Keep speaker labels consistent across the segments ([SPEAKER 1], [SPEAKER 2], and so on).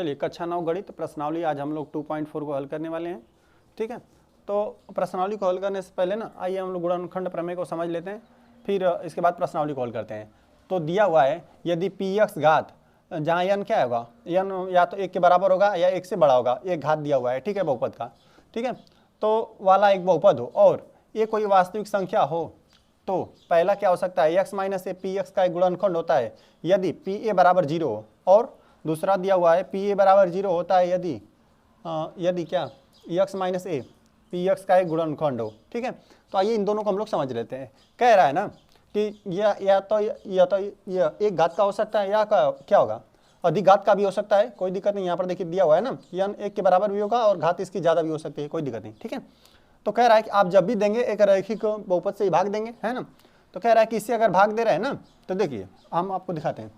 [SPEAKER 1] चलिए कक्षा 9 गणित प्रश्नावली आज हम लोग 2.4 को हल करने वाले हैं। ठीक है, तो प्रश्नावली को हल करने से पहले ना आइए हम लोग गुणनखंड प्रमेय को समझ लेते हैं, फिर इसके बाद प्रश्नावली को हल करते हैं। तो दिया हुआ है यदि px घात जहाँ n क्या होगा, n या तो 1 के बराबर होगा या 1 से बड़ा होगा, एक घात दिया हुआ है, ठीक है, बहुपद का। ठीक है, तो वाला एक बहुपद हो और ये कोई वास्तविक संख्या हो तो पहला क्या हो सकता है, x minus A P x का एक गुणनखंड होता है यदि पी ए बराबर 0 हो, और दूसरा दिया हुआ है पी ए बराबर 0 होता है यदि क्या x minus A P x का एक गुणनखंड हो। ठीक है, तो आइए इन दोनों को हम लोग समझ लेते हैं। कह रहा है ना कि या तो एक घात का हो सकता है या क्या होगा, अधिक घात का भी हो सकता है, कोई दिक्कत नहीं। यहाँ पर देखिए दिया हुआ है ना कि n 1 के बराबर भी होगा और घात इसकी ज़्यादा भी हो सकती है, कोई दिक्कत नहीं। ठीक है, तो कह रहा है कि आप जब भी देंगे एक रैखिक बहुपद से ही भाग देंगे, है ना। तो कह रहा है कि इससे अगर भाग दे रहे हैं ना, तो देखिए हम आपको दिखाते हैं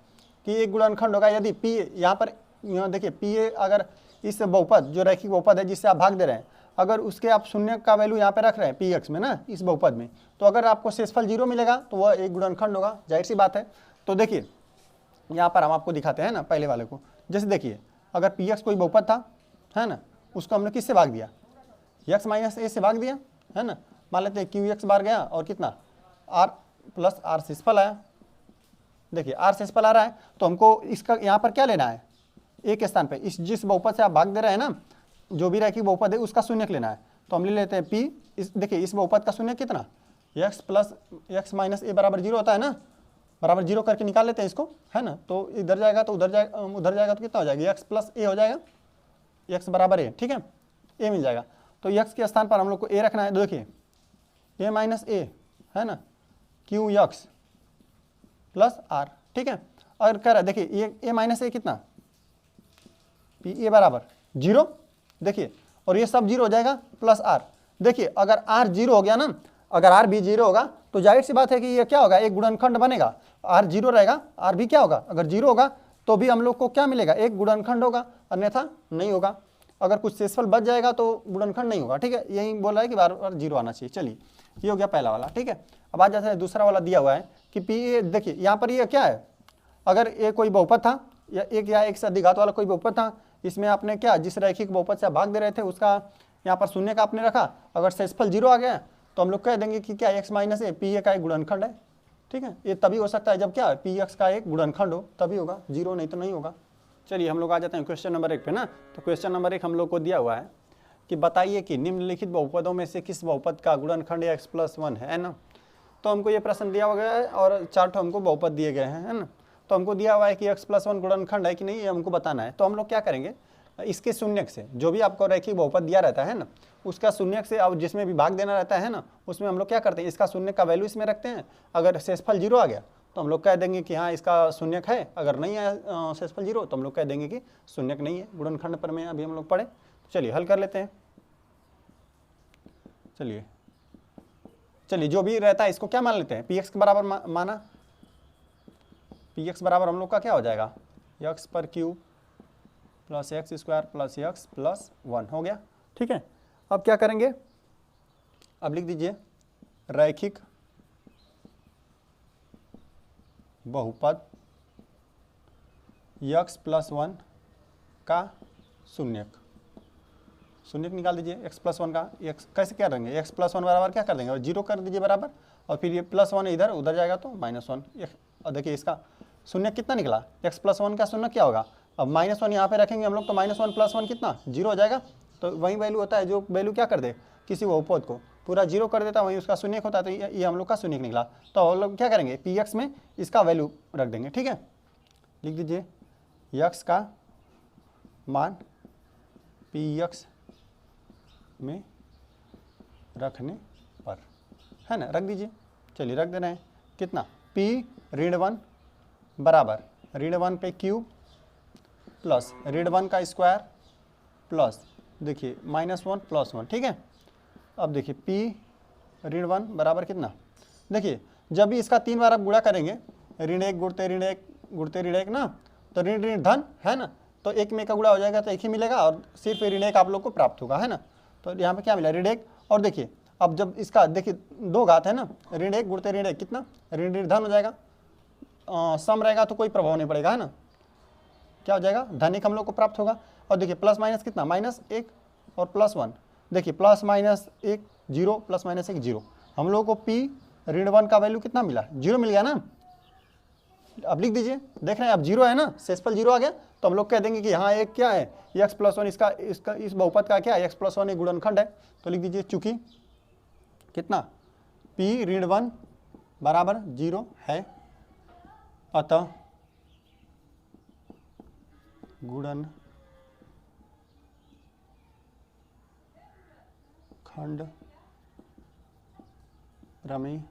[SPEAKER 1] कि एक गुणनखंड होगा यदि पी ए, यहाँ पर देखिए पी ए अगर इस बहुपद जो रैखिक बहुपद है जिससे आप भाग दे रहे हैं, अगर उसके आप शून्य का वैल्यू यहाँ पे रख रहे हैं पी एक्स में ना, इस बहुपद में, तो अगर आपको शेषफल 0 मिलेगा तो वह एक गुणनखंड होगा, जाहिर सी बात है। तो देखिए यहाँ पर हम आपको दिखाते हैं ना पहले वाले को। जैसे देखिए अगर पी एक्स कोई बहुपद था, है ना, उसको हमने किससे भाग दिया, x माइनस ए से भाग दिया, है ना। मान लेते हैं क्यू एक्स बार गया और कितना r प्लस आर शेषफल आया। देखिए r शेषफल आ रहा है तो हमको इसका यहाँ पर क्या लेना है, एक स्थान पे इस जिस बहुपद से आप भाग दे रहे हैं ना, जो भी रैखिक बहुपद है उसका शून्यक लेना है। तो हम ले लेते हैं p, देखिए इस बहुपद का शून्यक कितना, x प्लस x माइनस ए बराबर 0 होता है ना, बराबर 0 करके निकाल लेते हैं इसको, है ना। तो इधर जाएगा तो उधर जाएगा तो कितना हो जाएगा, x प्लस ए हो जाएगा, x बराबर ए, ठीक है, a मिल जाएगा। तो x के स्थान पर हम लोग को a रखना है। देखिए a माइनस ए, है ना, क्यू एक्स प्लस आर, ठीक है। और कह रहा है देखिए ये a माइनस ए कितना, पी ए बराबर 0, देखिए, और ये सब 0 हो जाएगा प्लस आर। देखिए अगर r 0 हो गया ना, अगर r भी 0 होगा तो जाहिर सी बात है कि ये क्या होगा, एक गुणनखंड बनेगा। r 0 रहेगा, r भी क्या होगा, अगर 0 होगा तो भी हम लोग को क्या मिलेगा, एक गुणनखंड होगा, अन्यथा नहीं होगा। अगर कुछ शेषफल बच जाएगा तो गुणनखंड नहीं होगा। ठीक है, यही बोला है कि बार बार 0 आना चाहिए। चलिए ये हो गया पहला वाला। ठीक है, अब आ जाते हैं दूसरा वाला दिया हुआ है कि पी ए, देखिए यहाँ पर ये क्या है, अगर ये कोई बहुपद था या एक से अधिक घात वाला कोई बहुपद था, इसमें आपने क्या जिस रैखिक बहुपद से आप भाग दे रहे थे उसका यहाँ पर शून्य का आपने रखा, अगर शेषफल 0 आ गया तो हम लोग कह देंगे कि क्या x minus A P A का एक गुणनखंड है। ठीक है, ये तभी हो सकता है जब क्या पी एक्स का एक गुणनखंड हो, तभी होगा, 0 नहीं तो नहीं होगा। चलिए हम लोग आ जाते हैं क्वेश्चन नंबर 1 पे ना। तो क्वेश्चन नंबर 1 हम लोग को दिया हुआ है कि बताइए कि निम्नलिखित बहुपदों में से किस बहुपद का गुणनखंड x प्लस 1 है ना। तो हमको ये प्रश्न दिया हुआ है और 4 ठो हमको बहुपद दिए गए हैं, है ना। तो हमको दिया हुआ है कि x प्लस 1 गुणनखंड है कि नहीं, ये हमको बताना है। तो हम लोग क्या करेंगे, इसके शून्यक से जो भी आपको रैखिक बहुपद दिया रहता है ना, उसका शून्यक से अब जिसमें भी भाग देना रहता है ना, उसमें हम लोग क्या करते हैं, इसका शून्य का वैल्यू इसमें रखते हैं। अगर शेषफल 0 आ गया तो हम लोग कह देंगे कि हाँ इसका शून्यक है, अगर नहीं है शेषफल 0 तो हम लोग कह देंगे कि शून्यक नहीं है। गुणनखंड पर में अभी हम लोग पढ़े, तो चलिए हल कर लेते हैं। चलिए जो भी रहता है इसको क्या मान लेते हैं, पी एक्स के बराबर माना, पी एक्स बराबर हम लोग का क्या हो जाएगा, एक्स पर cube plus x square plus x plus 1 हो गया। ठीक है, अब क्या करेंगे, अब लिख दीजिए रैखिक बहुपद x प्लस 1 का शून्यक निकाल दीजिए, x प्लस 1 का। x कैसे क्या करेंगे, x प्लस 1 बराबर क्या कर देंगे, और 0 कर दीजिए बराबर, और फिर ये प्लस 1 इधर उधर जाएगा तो माइनस 1। और देखिए इसका शून्य कितना निकला, x प्लस 1 का शून्य क्या होगा, अब माइनस 1 यहाँ पे रखेंगे हम लोग तो माइनस 1 प्लस 1 कितना 0 हो जाएगा। तो वही वैल्यू होता है जो वैल्यू क्या कर दे, किसी बहुपद को पूरा 0 कर देता है, वही उसका शून्यक होता है। तो ये हम लोग का शून्यक निकला। तो हम लोग क्या करेंगे, पी एक्स में इसका वैल्यू रख देंगे। ठीक है, लिख दीजिए x का मान पी एक्स में रखने पर, है ना, रख दीजिए। चलिए रख दे रहे हैं, कितना p ऋण 1 बराबर ऋण 1 पे क्यूब प्लस ऋण 1 का स्क्वायर प्लस देखिए माइनस 1 प्लस 1। ठीक है, अब देखिए p ऋण 1 बराबर कितना, देखिए जब भी इसका 3 बार आप गुणा करेंगे, ऋण 1 गुणते ऋण 1 गुणते ऋण 1 ना, तो ऋण ऋण धन है ना, तो 1 में का गुणा हो जाएगा तो 1 ही मिलेगा और सिर्फ ऋण 1 आप लोग को प्राप्त होगा, है ना। तो यहाँ पे क्या मिला, ऋण 1। और देखिए अब जब इसका देखिए 2 घात है ना, ऋण 1 गुणते ऋण 1 कितना, ऋण ऋण धन हो जाएगा, सम रहेगा तो कोई प्रभाव नहीं पड़ेगा, है ना। क्या हो जाएगा, धन 1 हम लोग को प्राप्त होगा। और देखिए प्लस माइनस कितना, -1 और +1, देखिए +-1 0, +-1 0, हम लोग को p ऋण 1 का वैल्यू कितना मिला, 0 मिल गया ना। अब लिख दीजिए, देख रहे हैं अब 0 है ना, शेषफल 0 आ गया, तो हम लोग कह देंगे कि यहाँ एक क्या है, x+1 इसका इस बहुपद का क्या है, x+1 एक गुणनखंड है। तो लिख दीजिए चूंकि कितना, p ऋण 1 बराबर 0 है, अतः गुणनखंड प्रमेय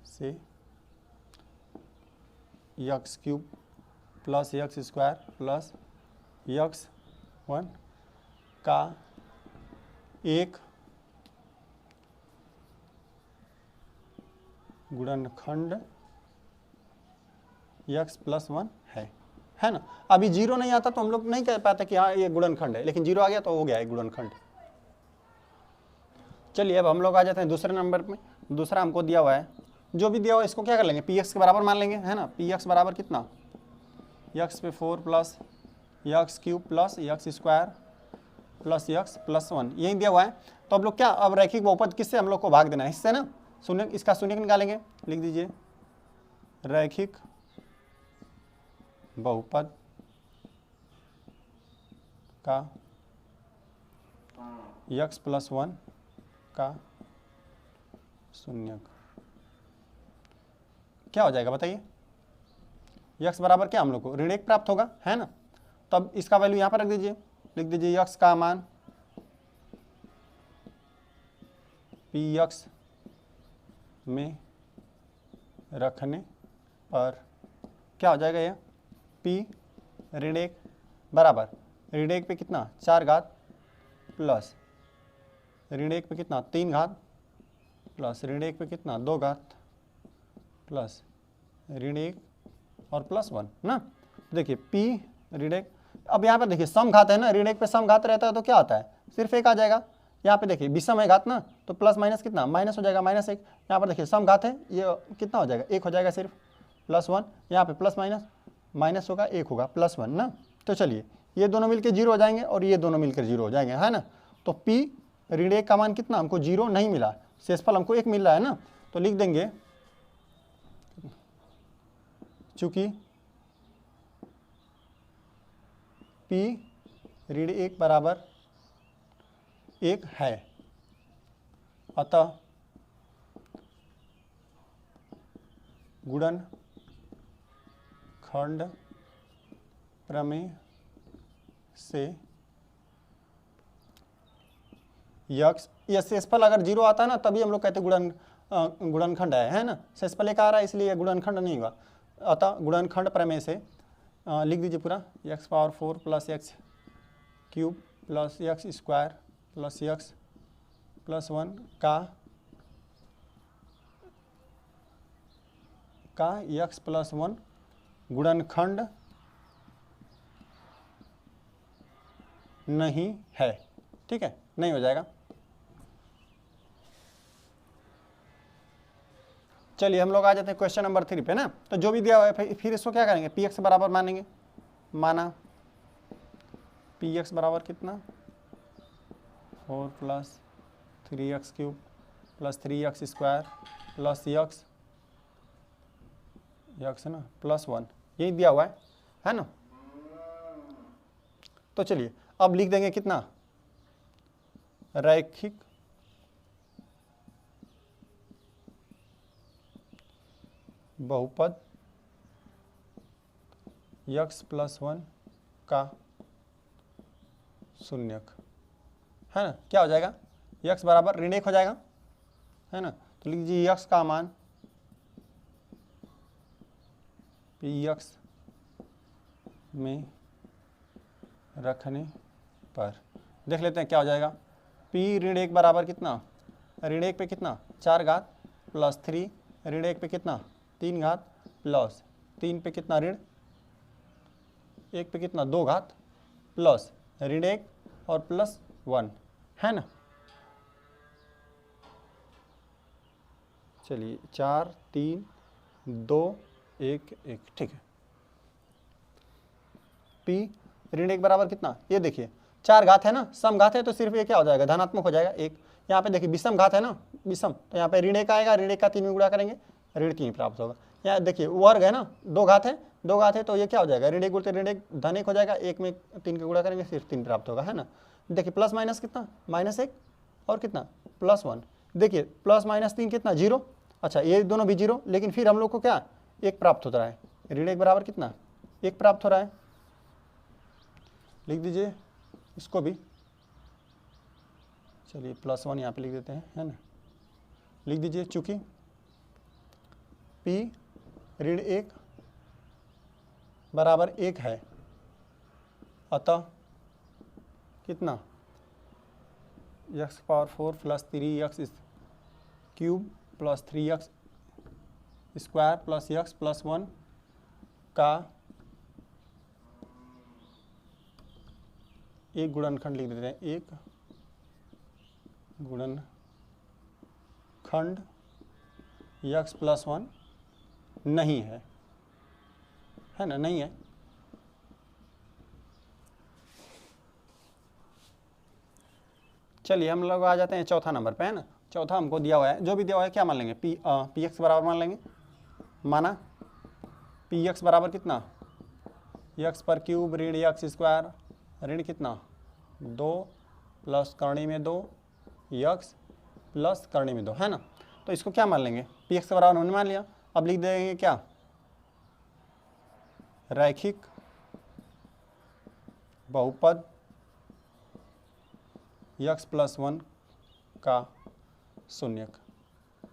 [SPEAKER 1] से x³ + x² + x1 का एक गुणनखंड x+1 है ना। अभी 0 नहीं आता तो हम लोग नहीं कह पाते कि हाँ ये गुणनखंड है, लेकिन 0 आ गया तो हो गया एक गुणनखंड। चलिए अब हम लोग आ जाते हैं दूसरे नंबर में। दूसरा हमको दिया हुआ है, जो भी दिया हुआ है इसको क्या कर लेंगे, px के बराबर मान लेंगे, है ना। px बराबर कितना, x पे 4 + x³ + x² + x+1, यही दिया हुआ है। तो अब लोग क्या, अब रैखिक बहुपद किससे हम लोग को भाग देना है, इससे ना, शून्य, इसका शून्य निकालेंगे। लिख दीजिए रैखिक बहुपद का x+1 का शून्यक क्या हो जाएगा बताइए, x बराबर क्या हम लोग को ऋण 1 प्राप्त होगा, है ना। तब इसका वैल्यू यहाँ पर रख दीजिए, लिख दीजिए x का मान px में रखने पर क्या हो जाएगा, यह p ऋण 1 बराबर ऋण 1 पे कितना 4 घात प्लस ऋण 1 पे कितना 3 घात प्लस ऋण 1 पे कितना 2 घात प्लस ऋण 1 और +1 ना। देखिए p ऋण 1, अब यहाँ पर देखिए सम घात है ना, ऋण 1 पे सम घात रहता है तो क्या आता है, सिर्फ 1 आ जाएगा। यहाँ पे देखिए विषम है घात ना, तो प्लस माइनस कितना माइनस हो जाएगा, -1। यहाँ पर देखिए सम घात है, ये कितना हो जाएगा 1 हो जाएगा सिर्फ, +1, यहाँ पे प्लस माइनस माइनस होगा 1 होगा +1 ना। तो चलिए ये दोनों मिलकर 0 हो जाएंगे और ये दोनों मिलकर 0 हो जाएंगे, है ना। तो p ऋण 1 का मान कितना, हमको 0 नहीं मिला, शेषफल हमको 1 मिल रहा है ना। तो लिख देंगे चूंकि p ऋण 1 बराबर 1 है, अतः गुणनखंड प्रमेय से x, ये शेषफल अगर 0 आता है ना तभी हम लोग कहते गुणनखंड है ना। शेषफल 1 आ रहा है इसलिए गुणनखंड नहीं हुआ। अतः गुणनखंड प्रमेय से लिख दीजिए पूरा x⁴ + x³ + x² + x+1 का x+1 गुणनखंड नहीं है, ठीक है, नहीं हो जाएगा। चलिए हम लोग आ जाते हैं क्वेश्चन नंबर 3 पे ना। तो जो भी दिया हुआ है फिर इसको क्या करेंगे, px बराबर मानेंगे, माना px बराबर कितना 4 + 3x³ + 3x² + x ना +1, यही दिया हुआ है ना। तो चलिए अब लिख देंगे कितना, रैखिक बहुपद x+1 का शून्यक, है ना। क्या हो जाएगा, x बराबर ऋण 1 हो जाएगा, है ना। तो लिख लीजिए x का मान px में रखने पर देख लेते हैं क्या हो जाएगा। p ऋण 1 बराबर कितना, ऋण 1 पे कितना 4 घात प्लस 3 ऋण 1 पे कितना 3 घात प्लस 3 पे कितना ऋण 1 पे कितना 2 घात प्लस ऋण 1 और +1, है ना। चलिए 4 3 2 1 1, ठीक है। पी ऋण 1 बराबर कितना, ये देखिए 4 घात है ना, सम घात है तो सिर्फ ये क्या हो जाएगा, धनात्मक हो जाएगा 1। यहाँ पे देखिए विषम घात है ना, विषम, तो यहाँ पे ऋण 1 आएगा, ऋण 1 का 3 में गुणा करेंगे ऋण 3 प्राप्त होगा। यहाँ देखिए वर्ग है ना, 2 घात है, 2 घात है तो ये क्या हो जाएगा, ऋण 1 गुणते ऋण 1 धन 1 हो जाएगा, 1 में 3 का गुणा करेंगे सिर्फ 3 प्राप्त होगा, है ना। देखिए प्लस माइनस कितना, -1 और कितना +1, देखिए प्लस माइनस 3 कितना 0, अच्छा ये दोनों भी 0, लेकिन फिर हम लोग को क्या 1 प्राप्त होता है, ऋण 1 बराबर कितना 1 प्राप्त हो रहा है। लिख दीजिए इसको भी, चलिए +1 यहाँ पे लिख देते हैं, है ना। लिख दीजिए चूंकि P ऋण 1 बराबर 1 है, अतः कितना x⁴ + 3x³ + 3x² + x + 1 का एक गुणनखंड लिख देते हैं, एक गुणनखंड x + 1 नहीं है ना, नहीं है। चलिए हम लोग आ जाते हैं चौथा नंबर पे, है ना। चौथा हमको दिया हुआ है, जो भी दिया हुआ है क्या मान लेंगे, पी एक्स बराबर मान लेंगे, माना पी एक्स बराबर कितना x³ ऋण x² ऋण कितना 2 + करणी में 2 x + करणी में 2, है ना। तो इसको क्या मान लेंगे, पी एक्स बराबर हमने मान लिया। अब लिख देंगे क्या, रैखिक बहुपद x + 1 का शून्यक।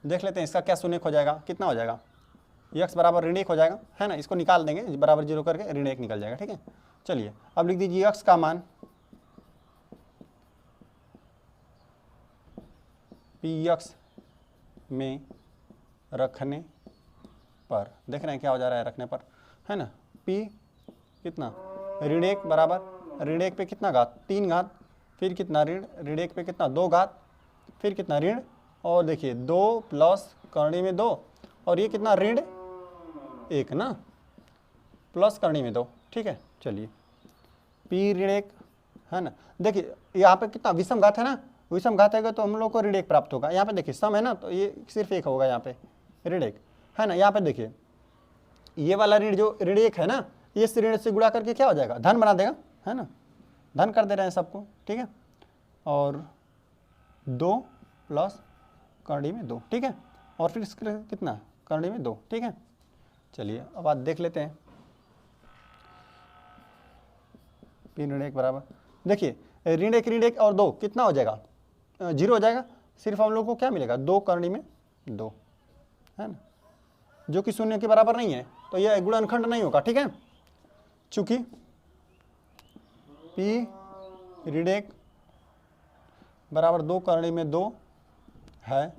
[SPEAKER 1] देख लेते हैं इसका क्या शून्यक हो जाएगा, कितना हो जाएगा, x बराबर ऋण 1 हो जाएगा, है ना। इसको निकाल देंगे, बराबर 0 करके ऋण 1 निकल जाएगा, ठीक है। चलिए अब लिख दीजिए x का मान px में रखने पर, देख रहे हैं क्या हो जा रहा है रखने पर, है ना। p कितना ऋण 1 बराबर ऋण 1 पे कितना घात 3 घात, फिर कितना ऋण 1 पे कितना 2 घात, फिर कितना ऋण, और देखिए 2 + करणी में 2, और ये कितना ऋण 1 ना, प्लस करणी में 2, ठीक है। चलिए p ऋण 1, है ना। देखिए यहाँ पे कितना विषम घात है ना, विषम घात है तो हम लोग को ऋण 1 प्राप्त होगा। यहाँ पे देखिए सम है ना, तो ये सिर्फ 1 होगा यहाँ पे ऋण 1, है ना। यहाँ पे देखिए ये वाला ऋण जो ऋण 1 है ना, ये इस ऋण से गुणा करके क्या हो जाएगा, धन बना देगा, है ना, धन कर दे रहे हैं सबको, ठीक है। और 2 + करणी में 2, ठीक है, और फिर इसके कितना करणी में 2, ठीक है। चलिए अब बात देख लेते हैं, p ऋण 1 बराबर, देखिए ऋण 1 और 2 कितना हो जाएगा 0 हो जाएगा, सिर्फ हम लोग को क्या मिलेगा 2 करणी में 2, है ना, जो कि शून्य के बराबर नहीं है, तो यह गुणनखंड नहीं होगा, ठीक है। चूंकि p ऋण 1 बराबर 2 करणी में 2 है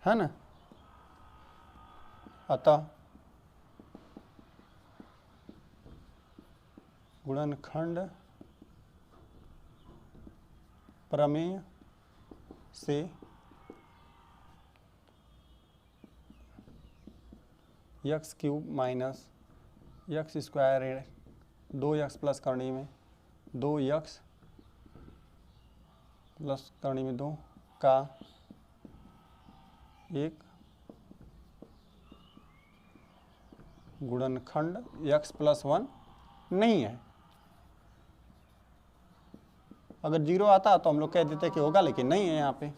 [SPEAKER 1] ना, अतः गुणनखंड प्रमेय से x³ - x² ऋण 2x + करणी में 2x + करणी में 2 का एक गुणनखंड x + 1 नहीं है। अगर 0 आता तो हम लोग कह देते कि होगा, लेकिन नहीं है यहाँ पे।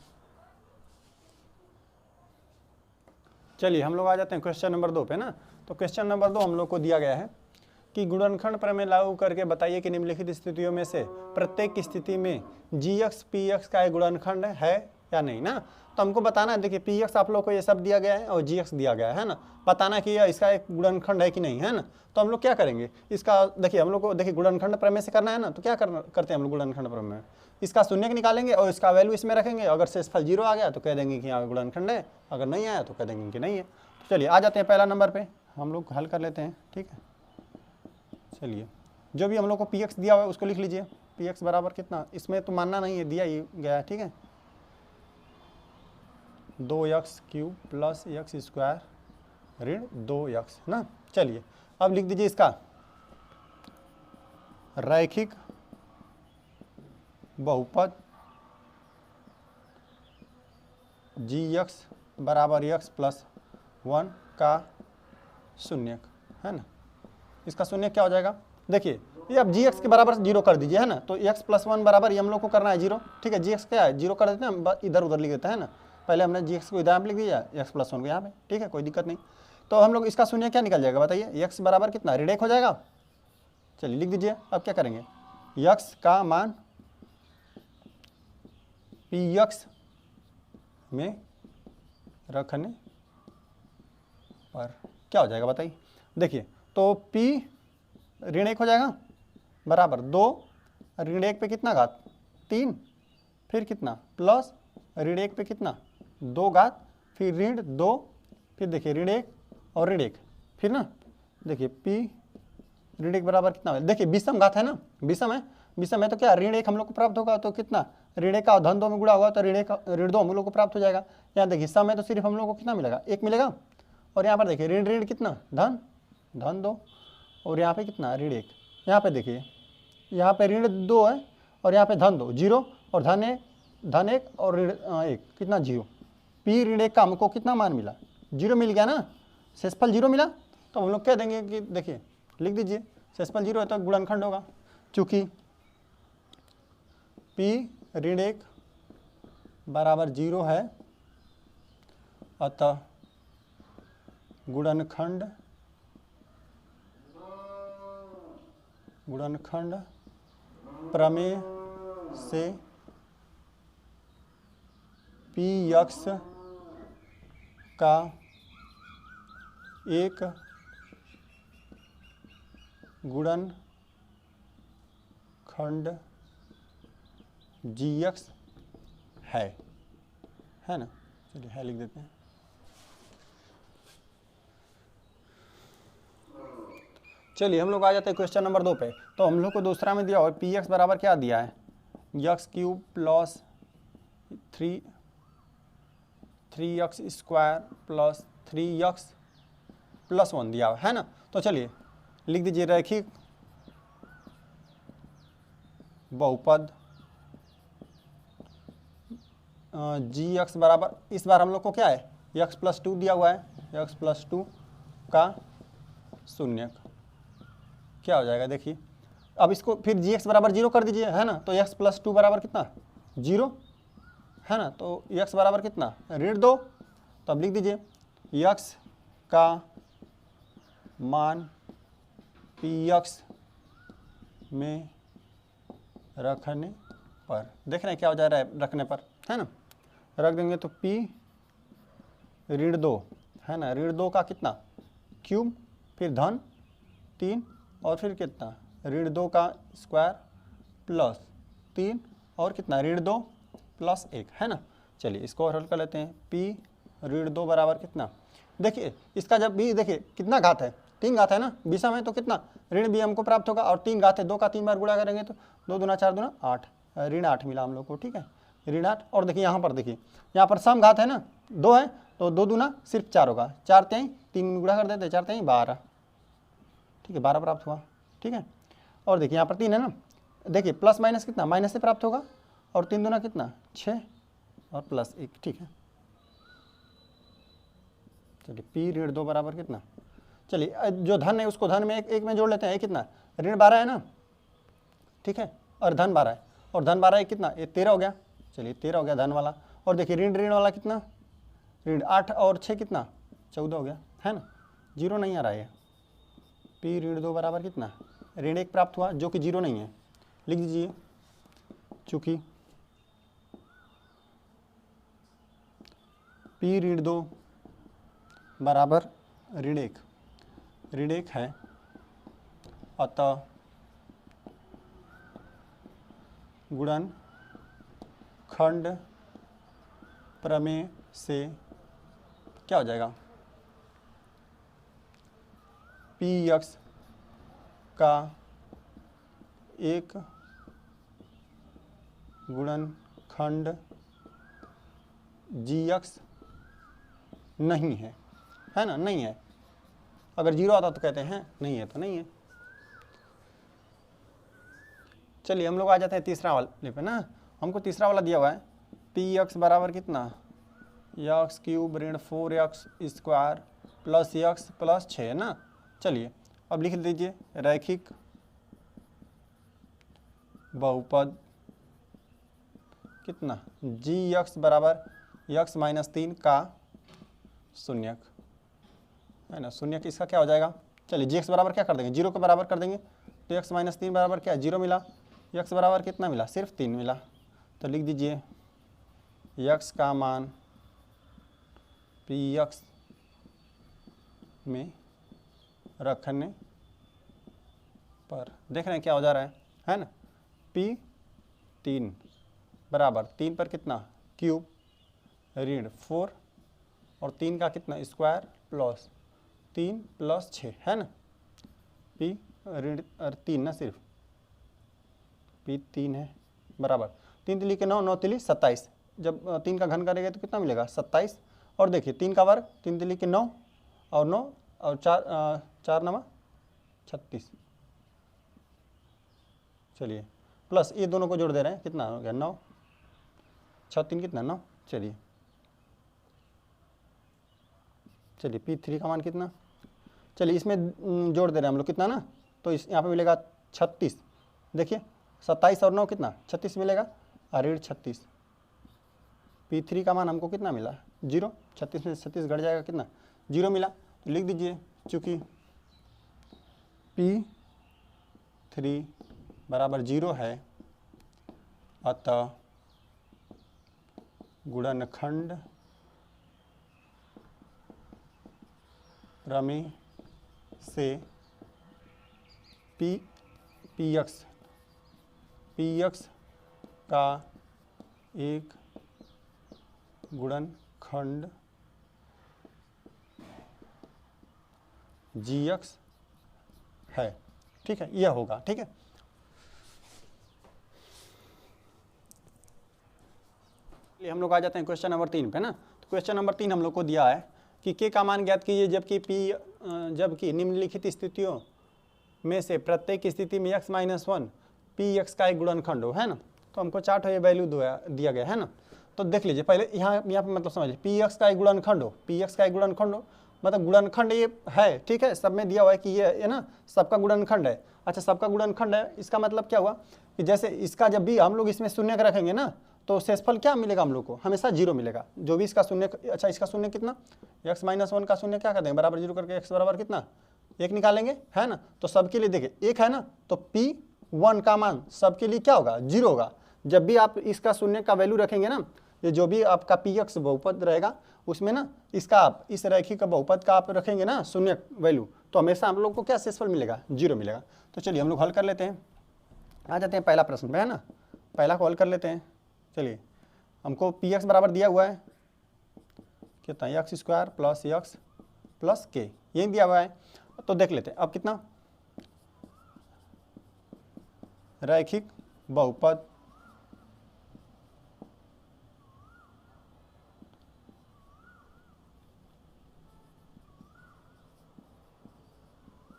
[SPEAKER 1] चलिए हम लोग आ जाते हैं क्वेश्चन नंबर 2 पे ना। तो क्वेश्चन नंबर 2 हम लोग को दिया गया है कि गुणनखंड प्रमेय लागू करके बताइए कि निम्नलिखित स्थितियों में से प्रत्येक स्थिति में gx px का एक गुणनखंड है या नहीं ना। तो हमको बताना है, देखिए px आप लोग को ये सब दिया गया है और gx दिया गया है ना, बताना कि यह इसका एक गुणनखंड है कि नहीं, है ना। तो हम लोग क्या करेंगे इसका, देखिए हम लोग को देखिए गुणनखंड प्रमेय से करना है ना, तो क्या करते हैं हम लोग गुणनखंड प्रमेय, इसका शून्यक निकालेंगे और इसका वैल्यू इसमें रखेंगे। अगर शेषफल 0 आ गया तो कह देंगे कि यहाँ गुणनखंड है, अगर नहीं आया तो कह देंगे कि नहीं है। तो चलिए आ जाते हैं पहला नंबर पे, हम लोग हल कर लेते हैं, ठीक है। चलिए जो भी हम लोग को px दिया हुआ है उसको लिख लीजिए, px बराबर कितना, इसमें तो मानना नहीं है, दिया ही गया है, ठीक है, 2x³ + x² ऋण 2x ना। चलिए अब लिख दीजिए इसका रैखिक बहुपद gx बराबर x प्लस 1 का शून्यक, है ना। इसका शून्यक क्या हो जाएगा, देखिए ये अब gx के बराबर 0 कर दीजिए, है ना। तो x प्लस 1 बराबर ये हम लोग को करना है 0, ठीक है। gx क्या है 0 कर देते हैं हम, इधर उधर लिख देते हैं ना। पहले हमने gx को इधर लिख दिया, x प्लस 1 को यहाँ पे, ठीक है, कोई दिक्कत नहीं। तो हम लोग इसका शून्य क्या निकल जाएगा बताइए, x बराबर कितना, ऋण 1 हो जाएगा। चलिए लिख दीजिए। अब क्या करेंगे, x का मान px में रखने पर क्या हो जाएगा बताइए। देखिए तो p ऋण 1 हो जाएगा बराबर 2, ऋण 1 पे कितना घात 3, फिर कितना प्लस ऋण 1 पे कितना 2 घात, फिर ऋण 2, फिर देखिए ऋण 1 और ऋण 1, फिर ना देखिए p ऋण 1 बराबर कितना है, देखिए विषम घात है ना, विषम है तो क्या ऋण 1 हम लोग को प्राप्त होगा, तो कितना ऋण 1 का धन 2 में गुणा होगा तो ऋण 2 हम लोग को प्राप्त हो जाएगा। यहाँ देखिए सम है तो सिर्फ हम लोग को कितना मिलेगा 1 मिलेगा, और यहाँ पर देखिए ऋण कितना धन 2, और यहाँ पे कितना ऋण 1, यहाँ पे देखिए यहाँ पे ऋण 2 है और यहाँ पे धन 2 0, और धन 1 और ऋण 1 कितना 0। p ऋण 1 का हमको कितना मान मिला 0 मिल गया ना, शेषफल 0 मिला। तो हम लोग कह देंगे कि देखिए लिख दीजिए शेषफल 0 है तो गुणनखंड होगा, चूँकि p ऋण 1 बराबर 0 है, अतः गुणनखंड प्रमेय से px का एक गुणनखंड gx है ना। चलिए है लिख देते हैं। चलिए हम लोग आ जाते हैं क्वेश्चन नंबर 2 पे। तो हम लोग को दूसरा में दिया और पी एक्स बराबर क्या दिया है, x cube plus 3x square plus 3x plus 1 दिया है ना। तो चलिए लिख दीजिए रैखिक बहुपद जी एक्स बराबर, इस बार हम लोग को क्या है x प्लस 2 दिया हुआ है, x प्लस 2 का शून्यक क्या हो जाएगा देखिए। अब इसको फिर जी एक्स बराबर 0 कर दीजिए, है ना। तो x प्लस 2 बराबर कितना 0, है ना। तो x बराबर कितना ऋण 2, तो अब लिख दीजिए x का मान px में रखने पर, देख रहे हैं क्या हो जा रहा है रखने पर, है ना। रख देंगे तो p ऋण 2, है ना, ऋण 2 का कितना क्यूब, फिर धन 3 और फिर कितना ऋण 2 का स्क्वायर प्लस 3 और कितना ऋण 2 प्लस 1, है ना। चलिए इसको हल कर लेते हैं। p ऋण 2 बराबर कितना, देखिए इसका जब भी देखिए कितना घात है 3 घात है ना, विषम है तो कितना ऋण भी हमको प्राप्त होगा, और 3 घात है 2 का 3 बार गुणा करेंगे तो 2 दूना 4 दूना 8, ऋण 8 मिला हम लोग को, ठीक है ऋण 8। और देखिए यहाँ पर देखिए यहाँ पर सम घात है ना 2 है तो 2 दूना सिर्फ 4 होगा, 4 3 3 गुणा कर देते 4 3 12, ठीक है 12 प्राप्त हुआ, ठीक है। और देखिए यहाँ पर 3 है ना, देखिए प्लस माइनस कितना माइनस से प्राप्त होगा, और 3 दूना कितना 6 और प्लस 1, ठीक है। चलिए p ऋण 2 बराबर कितना, चलिए जो धन है उसको धन में एक में जोड़ लेते हैं, कितना ऋण 12 है ना, ठीक है, और धन 12 है, और धन 12 कितना ये 13 हो गया, चलिए 13 हो गया धन वाला। और देखिए ऋण वाला कितना ऋण 8 और 6 कितना 14 हो गया, है ना, 0 नहीं आ रहा है। p ऋण 2 बराबर कितना ऋण 1 प्राप्त हुआ जो कि 0 नहीं है, लिख दीजिए चूँकि p ऋण 2 बराबर ऋण 1 है, अतः गुणनखंड प्रमेय से क्या हो जाएगा px का एक गुणनखंड gx नहीं है ना, नहीं है। अगर 0 आता तो कहते हैं नहीं है तो नहीं है। चलिए हम लोग आ जाते हैं तीसरा वाले पे ना। हमको तीसरा वाला दिया हुआ है पी एक्स बराबर कितना, एक्स क्यूब ऋण 4x square plus x plus 6 है ना। चलिए अब लिख दीजिए रैखिक बहुपद कितना जी एक्स बराबर एक्स माइनस 3 का शून्यक है ना। शून्यक इसका क्या हो जाएगा, चलिए जी एक्स बराबर क्या कर देंगे, 0 के बराबर कर देंगे। तो एक्स माइनस 3 बराबर क्या, 0 मिला। एक्स बराबर कितना मिला, सिर्फ 3 मिला। तो लिख दीजिए एक्स का मान पी एक्स में रखने पर, देख रहे हैं क्या हो जा रहा है ना। पी 3 बराबर 3 पर कितना क्यूब ऋण 4 और 3 का कितना स्क्वायर प्लस 3 प्लस 6 है ना। पी ऋण 3 ना, सिर्फ पी 3 है बराबर 3 तिली के 9, 9 तिली 27। जब 3 का घन करेंगे तो कितना मिलेगा 27। और देखिए 3 का वर्ग 3 तिली के 9 और 9 और 4 9 36। चलिए प्लस ये दोनों को जोड़ दे रहे हैं, कितना हो गया 9, 6 3 कितना 9। चलिए पी 3 का मान कितना, चलिए इसमें जोड़ दे रहे हैं हम लोग कितना ना। तो इस यहाँ पे मिलेगा 36। देखिए 27 और 9 कितना 36 मिलेगा, ऋण 36। पी 3 का मान हमको कितना मिला 0। 36 में 36 घट जाएगा, कितना 0 मिला। तो लिख दीजिए चूँकि पी 3 बराबर 0 है, अतः गुणनखंड प्रमेय से पी एक्स का एक गुणनखंड जी एक्स है। ठीक है, यह होगा। ठीक है, हम लोग आ जाते हैं क्वेश्चन नंबर 3 पे ना। तो क्वेश्चन नंबर 3 हम लोग को दिया है कि के का मान ज्ञात कीजिए जबकि निम्नलिखित स्थितियों में से प्रत्येक स्थिति में x माइनस 1 पी एक्स का एक गुणनखंड हो, है ना। तो हमको चार्ट ये वैल्यू दिया गया है ना। तो देख लीजिए पहले यहाँ पे मतलब समझिए पी एक्स का एक गुणनखंड हो, पी एक्स का एक गुणनखंड हो मतलब गुणनखंड ये है। ठीक है, सब में दिया हुआ है कि ये है ना सबका गुणनखंड है। अच्छा सबका गुणनखंड है, इसका मतलब क्या हुआ कि जैसे इसका जब भी हम लोग इसमें शून्य रखेंगे ना तो शेषफल क्या मिलेगा हम लोग को, हमेशा 0 मिलेगा। जो भी इसका शून्य, अच्छा इसका शून्य कितना x माइनस 1 का शून्य क्या कर देंगे बराबर 0 करके x बराबर कितना 1 निकालेंगे, है ना। तो सबके लिए देखिए 1 है ना, तो P1 का मान सबके लिए क्या होगा 0 होगा। जब भी आप इसका शून्य का वैल्यू रखेंगे ना, ये जो भी आपका पी एक्स बहुपद रहेगा उसमें ना इसका आप इस रैखिक बहुपद का आप रखेंगे ना शून्य वैल्यू, तो हमेशा हम लोग को क्या शेषफल मिलेगा 0 मिलेगा। तो चलिए हम लोग हल कर लेते हैं, आ जाते हैं पहला प्रश्न पे, है ना। पहला को हल कर लेते हैं। चलिए हमको पी एक्स बराबर दिया हुआ है कितना x square plus x plus के, यही दिया हुआ है। तो देख लेते हैं अब कितना रैखिक बहुपद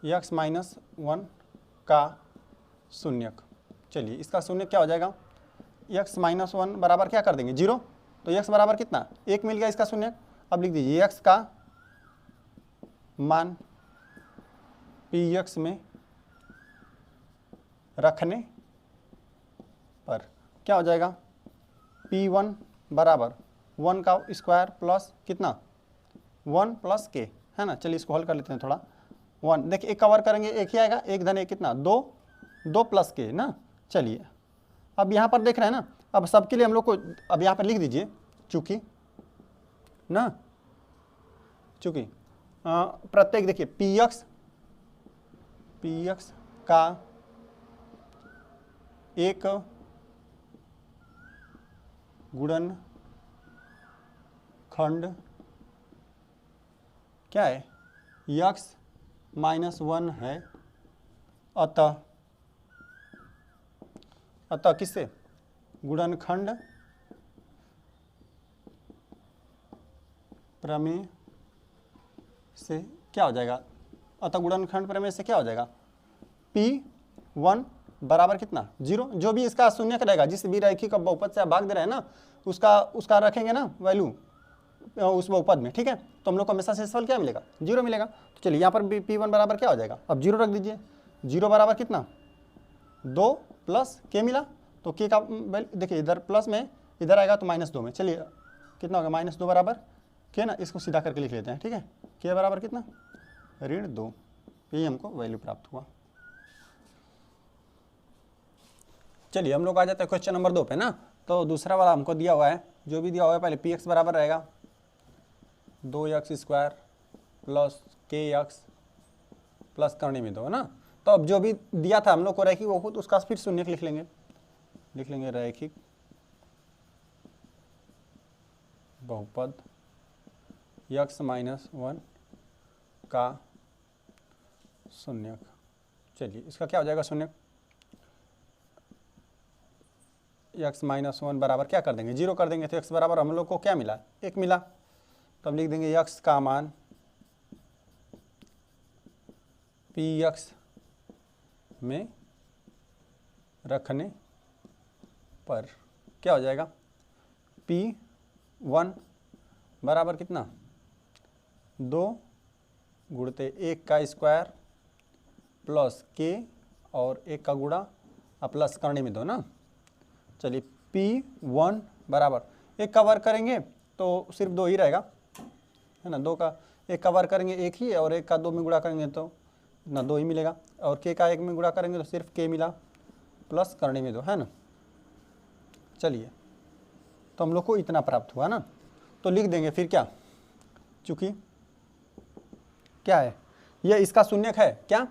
[SPEAKER 1] x माइनस 1 का शून्यक। चलिए इसका शून्य क्या हो जाएगा, x माइनस 1 बराबर क्या कर देंगे 0। तो x बराबर कितना 1 मिल गया इसका शून्यक। अब लिख दीजिए x का मान px में रखने पर क्या हो जाएगा, p1 बराबर 1 का स्क्वायर प्लस कितना 1 प्लस के, है ना। चलिए इसको हल कर लेते हैं थोड़ा। 1 देखिए एक कवर करेंगे एक ही आएगा, 1 धन 1 कितना 2, 2 प्लस के ना। चलिए अब यहाँ पर देख रहे हैं ना, अब सबके लिए हम लोग को अब यहाँ पर लिख दीजिए चूँकि प्रत्येक देखिए पी एक्स का एक गुणनखंड क्या है x माइनस 1 है, अतः किससे गुणनखंड प्रमेय से क्या हो जाएगा, अतः गुणनखंड प्रमेय से क्या हो जाएगा P1 बराबर कितना 0। जो भी इसका शून्यक रहेगा, जिस भी रैखिक का बहुपद से आप भाग दे रहे हैं ना, उसका रखेंगे ना वैल्यू उस बहुपद में, ठीक है। तो हम लोग को हमेशा शेषफल क्या मिलेगा 0 मिलेगा। तो चलिए यहाँ पर भी P1 बराबर क्या हो जाएगा, अब 0 रख दीजिए। 0 बराबर कितना 2 प्लस के मिला, तो के का देखिए इधर प्लस में, इधर आएगा तो -2 में। चलिए कितना होगा -2 बराबर के ना, इसको सीधा करके लिख लेते हैं, ठीक है। के बराबर कितना -2, यही हमको वैल्यू प्राप्त हुआ। चलिए हम लोग आ जाते हैं क्वेश्चन नंबर 2 पे ना। तो दूसरा वाला हमको दिया हुआ है, जो भी दिया हुआ है पहले px बराबर रहेगा 2x² प्लस kx प्लस करने में 2 है ना। तो अब जो भी दिया था हम लोग को रैखिक बहुपद, उसका फिर शून्यक लिख लेंगे रैखिक बहुपद x-1 का शून्यक। चलिए इसका क्या हो जाएगा शून्यक, x-1 बराबर क्या कर देंगे 0 कर देंगे। तो x बराबर हम लोग को क्या मिला 1 मिला। तो अब लिख देंगे x का मान px में रखने पर क्या हो जाएगा, P1 बराबर कितना 2 गुणते 1 का स्क्वायर प्लस k और 1 का गुणा प्लस करने में 2 ना। चलिए P1 बराबर 1 का वर्ग करेंगे तो सिर्फ 2 ही रहेगा, है ना। 2 का 1 का वर्ग करेंगे 1 ही, और 1 का 2 में गुणा करेंगे तो ना 2 ही मिलेगा, और k का 1 में गुणा करेंगे तो सिर्फ k मिला प्लस करने में 2, है ना। चलिए तो हम लोग को इतना प्राप्त हुआ ना। तो लिख देंगे फिर क्या, चूँकि क्या है ये इसका शून्यक है क्या,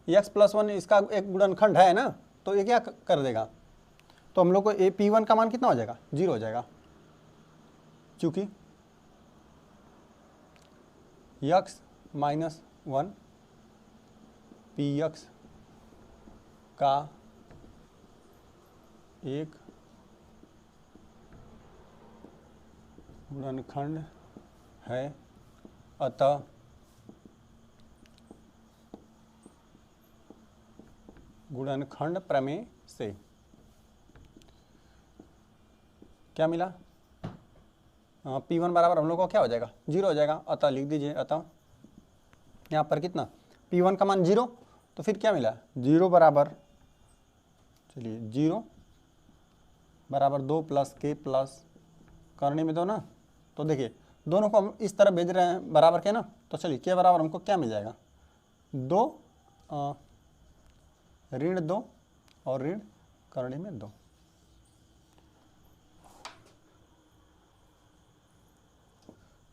[SPEAKER 1] x+1 इसका एक गुणनखंड है ना, तो ये क्या कर देगा, तो हम लोग को P1 का मान कितना हो जाएगा 0 हो जाएगा। चूँकि x-1 px का एक गुणनखंड है, अतः गुणनखंड प्रमेय से क्या मिला, P1 बराबर हम लोग को क्या हो जाएगा 0 हो जाएगा। अतः लिख दीजिए, अतः यहाँ पर कितना P1 का मान 0, तो फिर क्या मिला 0 बराबर, चलिए 0 बराबर 2 प्लस k प्लस करने में 2 ना। तो देखिए दोनों को हम इस तरह भेज रहे हैं बराबर के ना, तो चलिए k बराबर हमको क्या मिल जाएगा 2 ऋण 2 और ऋण करने में 2।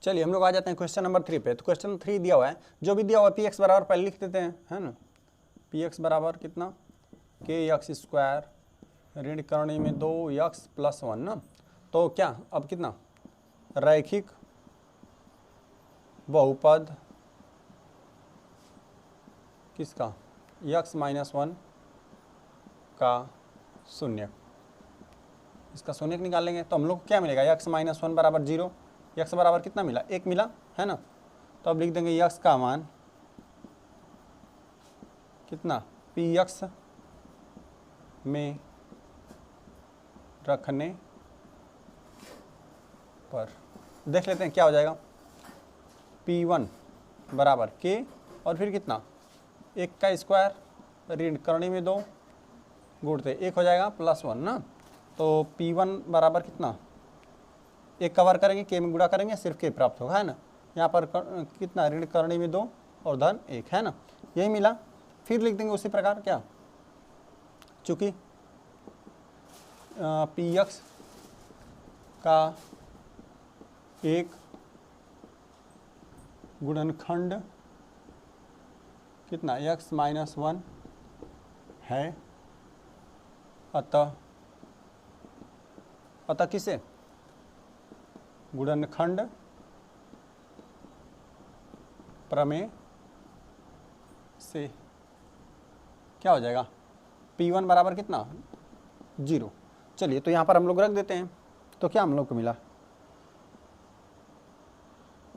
[SPEAKER 1] चलिए हम लोग आ जाते हैं क्वेश्चन नंबर 3 पे। तो क्वेश्चन 3 दिया हुआ है, जो भी दिया हुआ है px बराबर पहले लिख देते हैं, है ना। px बराबर कितना kx² ऋण करने में 2x+1 ना। तो क्या अब कितना रैखिक बहुपद किसका x-1 का शून्यक, इसका शून्यक निकालेंगे तो हम लोग को क्या मिलेगा x-1 बराबर 0, x बराबर कितना मिला 1 मिला, है ना। तो अब लिख देंगे x का मान कितना px में रखने पर, देख लेते हैं क्या हो जाएगा। P1 बराबर k और फिर कितना 1 का स्क्वायर ऋण करने में 2 गुणते 1 हो जाएगा +1 ना। तो P1 बराबर कितना 1 का वर्ग करेंगे k में गुणा करेंगे सिर्फ k प्राप्त होगा, है ना। यहाँ पर कितना ऋण करने में 2 और धन 1, है ना, यही मिला। फिर लिख देंगे उसी प्रकार क्या, चूँकि px का एक गुणनखंड कितना x-1 है, अतः किसे गुणनखंड प्रमेय से क्या हो जाएगा P1 बराबर कितना 0। चलिए तो यहाँ पर हम लोग रख देते हैं, तो क्या हम लोग को मिला,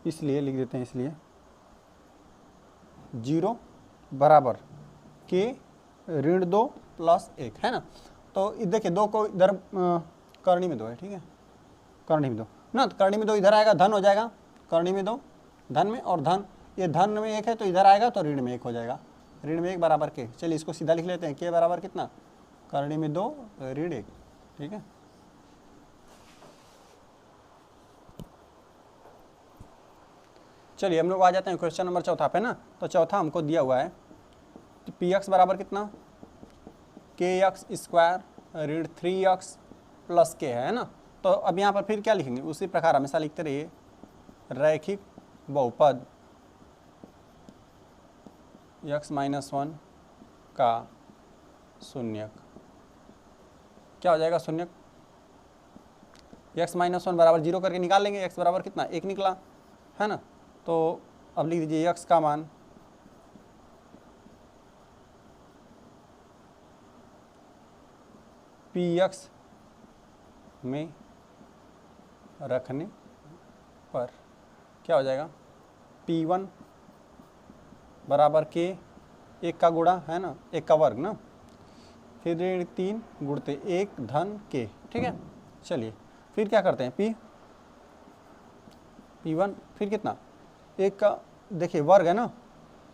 [SPEAKER 1] इसलिए लिख देते हैं, इसलिए 0 बराबर k ऋण 2 प्लस 1 है ना। तो देखिए 2 को इधर करनी में 2 है, ठीक है, करनी में 2 ना, तो करनी में 2 इधर आएगा, धन हो जाएगा, करनी में 2 धन में, और धन ये धन में 1 है तो इधर आएगा तो ऋण में 1 हो जाएगा, ऋण में 1 बराबर के। चलिए इसको सीधा लिख लेते हैं, के बराबर कितना, करनी में 2 ऋण 1, ठीक है। चलिए हम लोग आ जाते हैं क्वेश्चन नंबर चौथा पे ना। तो चौथा हमको दिया हुआ है तो पी एक्स बराबर कितना, के एक्स स्क्वायर ऋण 3x प्लस के है ना। तो अब यहाँ पर फिर क्या लिखेंगे, उसी प्रकार हमेशा लिखते रहिए, रैखिक बहुपद x-1 का शून्यक, क्या हो जाएगा शून्यक, x-1 बराबर 0 करके निकाल लेंगे, x बराबर कितना 1 निकला है ना। तो अब लिख दीजिए x का मान px में रखने पर क्या हो जाएगा, p1 बराबर के 1 का गुणा है ना, 1 का वर्ग ना, फिर ऋण 3 गुणते 1 धन के, ठीक है। चलिए फिर क्या करते हैं, p1 फिर कितना 1 का, देखिए वर्ग है ना,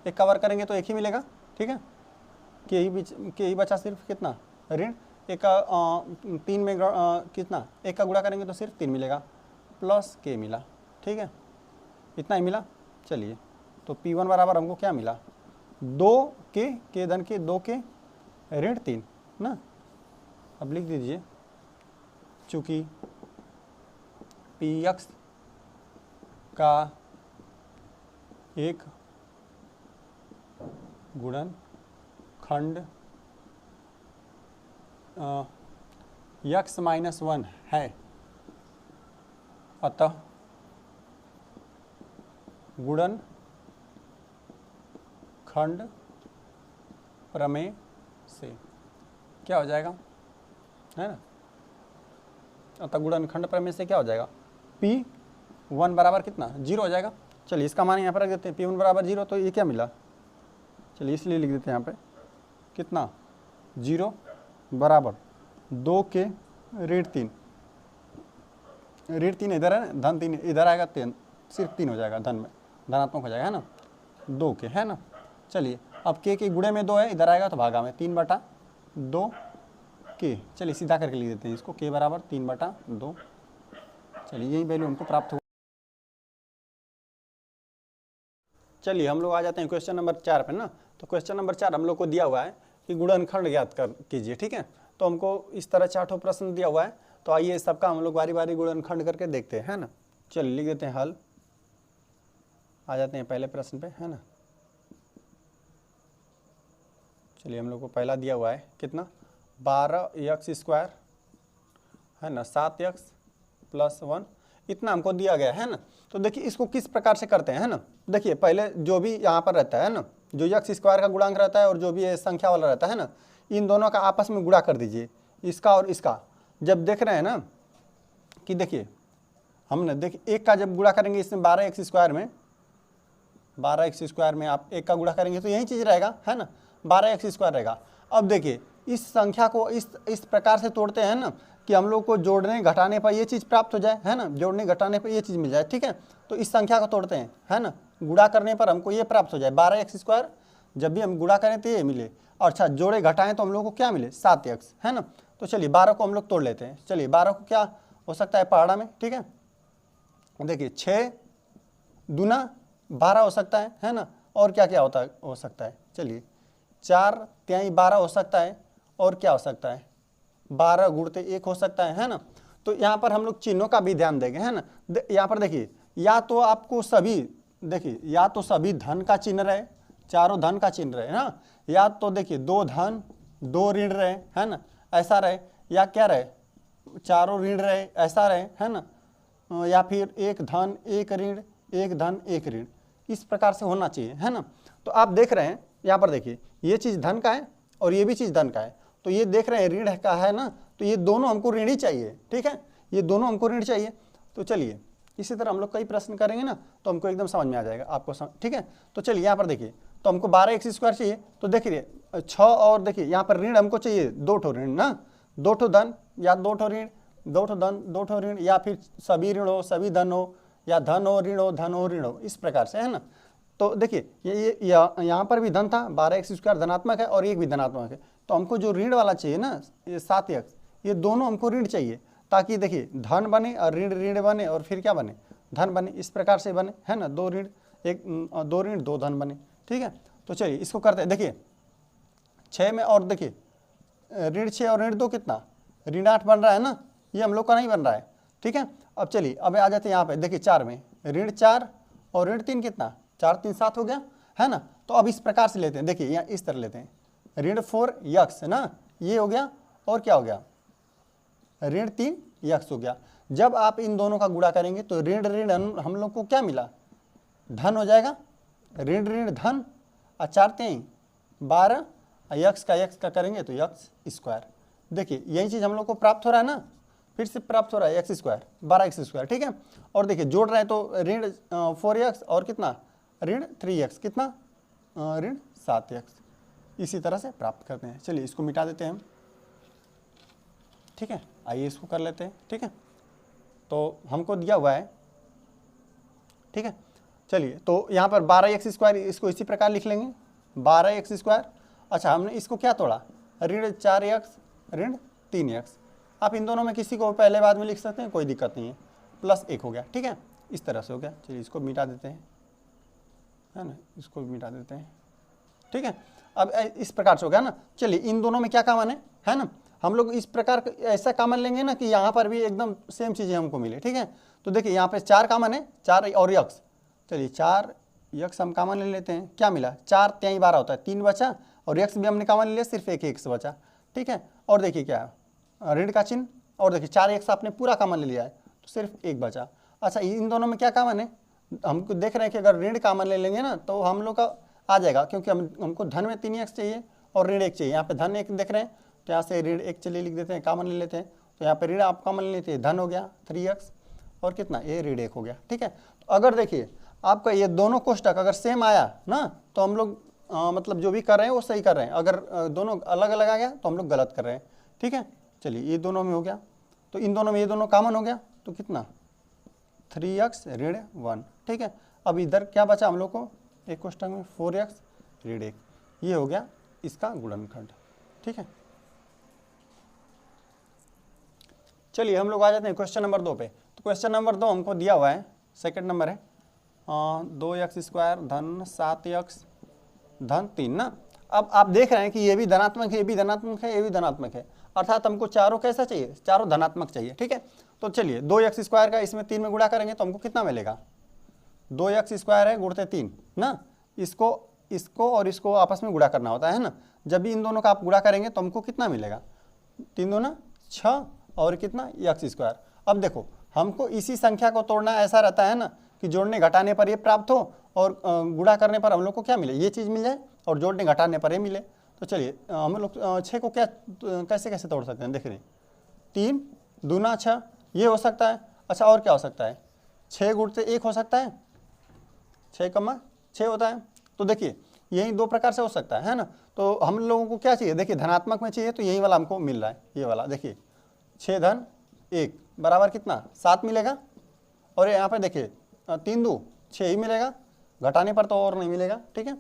[SPEAKER 1] 1 का वर्ग करेंगे तो 1 ही मिलेगा, ठीक है, के ही बचा सिर्फ कितना ऋण 1 का 3 में कितना 1 का गुणा करेंगे तो सिर्फ 3 मिलेगा, प्लस के मिला, ठीक है, इतना ही मिला। चलिए तो p1 बराबर हमको क्या मिला, 2 के धन के 2 के ऋण 3 ना। अब लिख दीजिए, चूँकि px का एक गुणनखंड x-1 है, अतः गुणनखंड प्रमेय से क्या हो जाएगा, है ना, अतः गुणनखंड प्रमेय से क्या हो जाएगा, p1 बराबर कितना 0 हो जाएगा। चलिए इसका मान यहाँ पर रख देते हैं, p1 बराबर 0, तो ये क्या मिला, चलिए इसलिए लिख देते हैं यहाँ पे कितना 0 बराबर 2 के ऋण 3, ऋण 3 इधर है, धन 3 इधर आएगा, सिर्फ 3 हो जाएगा, धन में धनात्मक हो जाएगा है ना, 2 के है ना। चलिए अब के गुणे में 2 है, इधर आएगा तो भागा में 3/2 के। चलिए सीधा करके लिख देते हैं इसको, के बराबर 3/2। चलिए यही वैल्यू हमको प्राप्त हो। चलिए हम लोग आ जाते हैं क्वेश्चन नंबर 4 पे ना। तो क्वेश्चन नंबर 4 हम लोग को दिया हुआ है कि गुणनखंड ज्ञात कर कीजिए, ठीक है। तो हमको इस तरह 4 प्रश्न दिया हुआ है, तो आइए सबका हम लोग बारी बारी गुणनखंड करके देखते हैं ना। चलिए लिख देते हैं हल, आ जाते हैं पहले प्रश्न पे है ना। चलिए हम लोग को पहला दिया हुआ है कितना, 12x² है ना, 7x + 1 इतना हमको दिया गया है ना। तो देखिए इसको किस प्रकार से करते हैं, है ना। देखिए पहले जो भी यहाँ पर रहता है ना, जो x² का गुणांक रहता है और जो भी ये संख्या वाला रहता है ना, इन दोनों का आपस में गुणा कर दीजिए, इसका और इसका। जब देख रहे हैं ना कि देखिए हमने देखिए 1 का जब गुणा करेंगे इसमें 12x² में, 12x² में आप 1 का गुणा करेंगे तो यही चीज़ रहेगा है ना, 12x² रहेगा। अब देखिए इस संख्या को इस प्रकार से तोड़ते हैं ना कि हम लोग को जोड़ने घटाने पर ये चीज़ प्राप्त हो जाए, है ना, जोड़ने घटाने पर ये चीज़ मिल जाए, ठीक है। तो इस संख्या को तोड़ते हैं, है ना, गुणा करने पर हमको ये प्राप्त हो जाए 12x², जब भी हम गुणा करें तो ये मिले, और अच्छा जोड़े घटाएं तो हम लोग को क्या मिले 7x, है ना। तो चलिए 12 को हम लोग तोड़ लेते हैं। चलिए 12 को क्या हो सकता है पहाड़ा में, ठीक है। देखिए 6 दूना 12 हो सकता है ना, और क्या क्या हो सकता है। चलिए 4 तिहाई 12 हो सकता है, और क्या हो सकता है 12 गुणते 1 हो सकता है ना। तो यहाँ पर हम लोग चिन्हों का भी ध्यान देंगे, है ना। यहाँ पर देखिए या तो आपको सभी, देखिए या तो सभी धन का चिन्ह रहे, चारों धन का चिन्ह रहे ना, या तो देखिए 2 धन 2 ऋण रहे, है ना, ऐसा रहे, या क्या रहे चारों ऋण रहे, ऐसा रहे, है ना, या फिर 1 धन 1 ऋण 1 धन 1 ऋण, इस प्रकार से होना चाहिए, है ना। तो आप देख रहे हैं यहाँ पर देखिए ये चीज़ धन का है और ये भी चीज़ धन का है, तो ये देख रहे हैं ऋण का है ना, तो ये दोनों हमको ऋण ही चाहिए, ठीक है, ये दोनों हमको ऋण चाहिए। तो चलिए इसी तरह हम लोग कई प्रश्न करेंगे ना तो हमको एकदम समझ में आ जाएगा आपको ठीक है। तो चलिए यहाँ पर देखिए तो हमको 12x² चाहिए। तो देखिए 6 और देखिए यहाँ पर ऋण हमको चाहिए 2 ठो ऋण ना, 2 ठो धन या 2 ठो ऋण, 2 ठो धन 2 ठो ऋण, या फिर सभी ऋण हो सभी धन हो, या धन हो ऋण हो धन हो ऋण हो, इस प्रकार से, है ना। तो देखिए ये यहाँ पर भी धन था, 12x² धनात्मक है और एक भी धनात्मक है। तो हमको जो ऋण वाला चाहिए ना, ये 7x, ये दोनों हमको ऋण चाहिए, ताकि देखिए धन बने और ऋण ऋण बने और फिर क्या बने, धन बने, इस प्रकार से बने, है ना। 2 ऋण 2 ऋण 2 धन बने, ठीक है। तो चलिए इसको करते हैं। देखिए 6 में और देखिए ऋण 6 और ऋण 2 कितना, ऋण 8 बन रहा है ना, ये हम लोग का नहीं बन रहा है, ठीक है। अब चलिए अब आ जाते हैं यहाँ पे, देखिए 4 में ऋण 4 और ऋण 3 कितना, 4 3 7 हो गया, है ना। तो अब इस प्रकार से लेते हैं, देखिए यहाँ इस तरह लेते हैं, ऋण 4x है ना, ये हो गया, और क्या हो गया, ऋण 3x हो गया। जब आप इन दोनों का गुणा करेंगे तो ऋण ऋण हम लोग को क्या मिला, धन हो जाएगा, ऋण ऋण धन, और 4 3 12, x का करेंगे तो x²। देखिए यही चीज़ हम लोग को प्राप्त हो रहा है ना, फिर से प्राप्त हो रहा है x², 12x², ठीक है। और देखिए जोड़ रहे हैं तो ऋण 4x और कितना, ऋण 3x, कितना, ऋण 7x, इसी तरह से प्राप्त करते हैं। चलिए इसको मिटा देते हैं हम, ठीक है। आइए इसको कर लेते हैं, ठीक है। तो हमको दिया हुआ है, ठीक है। चलिए तो यहाँ पर 12x², इसको इसी प्रकार लिख लेंगे, 12x²। अच्छा हमने इसको क्या तोड़ा, ऋण 4x ऋण 3x। आप इन दोनों में किसी को पहले बाद में लिख सकते हैं, कोई दिक्कत नहीं है, प्लस 1 हो गया, ठीक है, इस तरह से हो गया। चलिए इसको मिटा देते हैं, है ना, इसको भी मिटा देते हैं, ठीक है। अब इस प्रकार से हो गया ना। चलिए इन दोनों में क्या कॉमन है ना, हम लोग इस प्रकार ऐसा कॉमन लेंगे ना कि यहाँ पर भी एकदम सेम चीज़ें हमको मिले, ठीक है। तो देखिए यहाँ पे 4 कॉमन है, 4 और x, चलिए 4x हम कॉमन ले लेते हैं, क्या मिला, 4 3 12 होता है, 3 बचा, और x भी हमने कॉमन ले लिया, सिर्फ एक x बचा, ठीक है। और देखिए क्या है, ऋण का चिन्ह, और देखिए 4x आपने पूरा कॉमन ले लिया है, तो सिर्फ 1 बचा। अच्छा इन दोनों में क्या कॉमन है, हमको देख रहे हैं कि अगर ऋण कॉमन ले लेंगे ना तो हम लोग का आ जाएगा, क्योंकि हमको धन में 3x चाहिए और ऋण 1 चाहिए। यहाँ पे धन 1 देख रहे हैं, तो यहाँ से ऋण 1 चलिए लिख देते हैं, कॉमन ले लेते हैं। तो यहाँ पे ऋण आप कॉमन ले लेते हैं, धन हो गया 3x, और कितना, ये ऋण 1 हो गया, ठीक है। तो अगर देखिए आपका ये दोनों कोष्टक अगर सेम आया ना, तो हम लोग मतलब जो भी कर रहे हैं वो सही कर रहे हैं, अगर दोनों अलग अलग आ गया तो हम लोग गलत कर रहे हैं, ठीक है। चलिए ये दोनों में हो गया, तो इन दोनों में ये दोनों कॉमन हो गया, तो कितना, 3x ऋण 1, ठीक है। अब इधर क्या बचा हम लोग को, एक कोष्टक में 4x ऋण 1, ये हो गया इसका गुणनखंड, ठीक है। चलिए हम लोग आ जाते हैं क्वेश्चन नंबर 2 पे। तो क्वेश्चन नंबर 2 हमको दिया हुआ है, सेकंड नंबर है, 2x² धन 7x धन 3 ना। अब आप देख रहे हैं कि ये भी धनात्मक है, ये भी धनात्मक है, ये भी धनात्मक है, अर्थात हमको चारों कैसा चाहिए, चारों धनात्मक चाहिए, ठीक है। तो चलिए 2x² का इसमें 3 में गुणा करेंगे तो हमको कितना मिलेगा, 2x² है गुणते 3 ना, इसको और इसको आपस में गुणा करना होता है ना। जब भी इन दोनों का आप गुणा करेंगे तो हमको कितना मिलेगा, 3 दूना 6 और कितना x²। अब देखो हमको इसी संख्या को तोड़ना ऐसा रहता है ना कि जोड़ने घटाने पर ये प्राप्त हो और गुणा करने पर हम लोग को क्या मिले, ये चीज़ मिल जाए, और जोड़ने घटाने पर ये मिले। तो चलिए हम लोग 6 को क्या कैसे कैसे तोड़ सकते हैं, देख रहे हैं, 3 दूना 6 ये हो सकता है। अच्छा और क्या हो सकता है, 6 गुणते 1 हो सकता है, 6 होता है। तो देखिए यही 2 प्रकार से हो सकता है ना। तो हम लोगों को क्या चाहिए, देखिए धनात्मक में चाहिए तो यही वाला हमको मिल रहा है, ये वाला देखिए 6 धन 1 बराबर कितना 7 मिलेगा, और यहाँ पे देखिए 3 2 6 ही मिलेगा, घटाने पर तो और नहीं मिलेगा, ठीक है।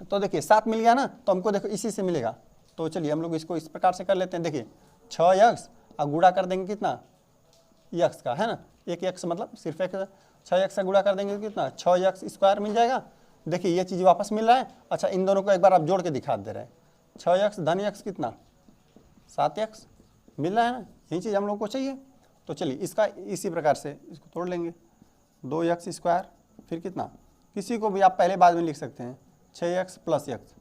[SPEAKER 1] तो देखिए 7 मिल गया ना, तो हमको देखो इसी से मिलेगा। तो चलिए हम लोग इसको इस प्रकार से कर लेते हैं, देखिए 6x और गुणा कर देंगे कितना, x का, है ना, एक x मतलब सिर्फ एक, 6x से गुणा कर देंगे तो कितना 6x² मिल जाएगा। देखिए ये चीज़ वापस मिल रहा है। अच्छा इन दोनों को एक बार आप जोड़ के दिखा दे रहे हैं, 6x धन x कितना 7x मिल रहा है ना, यही चीज़ हम लोग को चाहिए। तो चलिए इसका इसी प्रकार से इसको तोड़ लेंगे, 2x², फिर कितना, किसी को भी आप पहले बाद में लिख सकते हैं, 6x प्लस x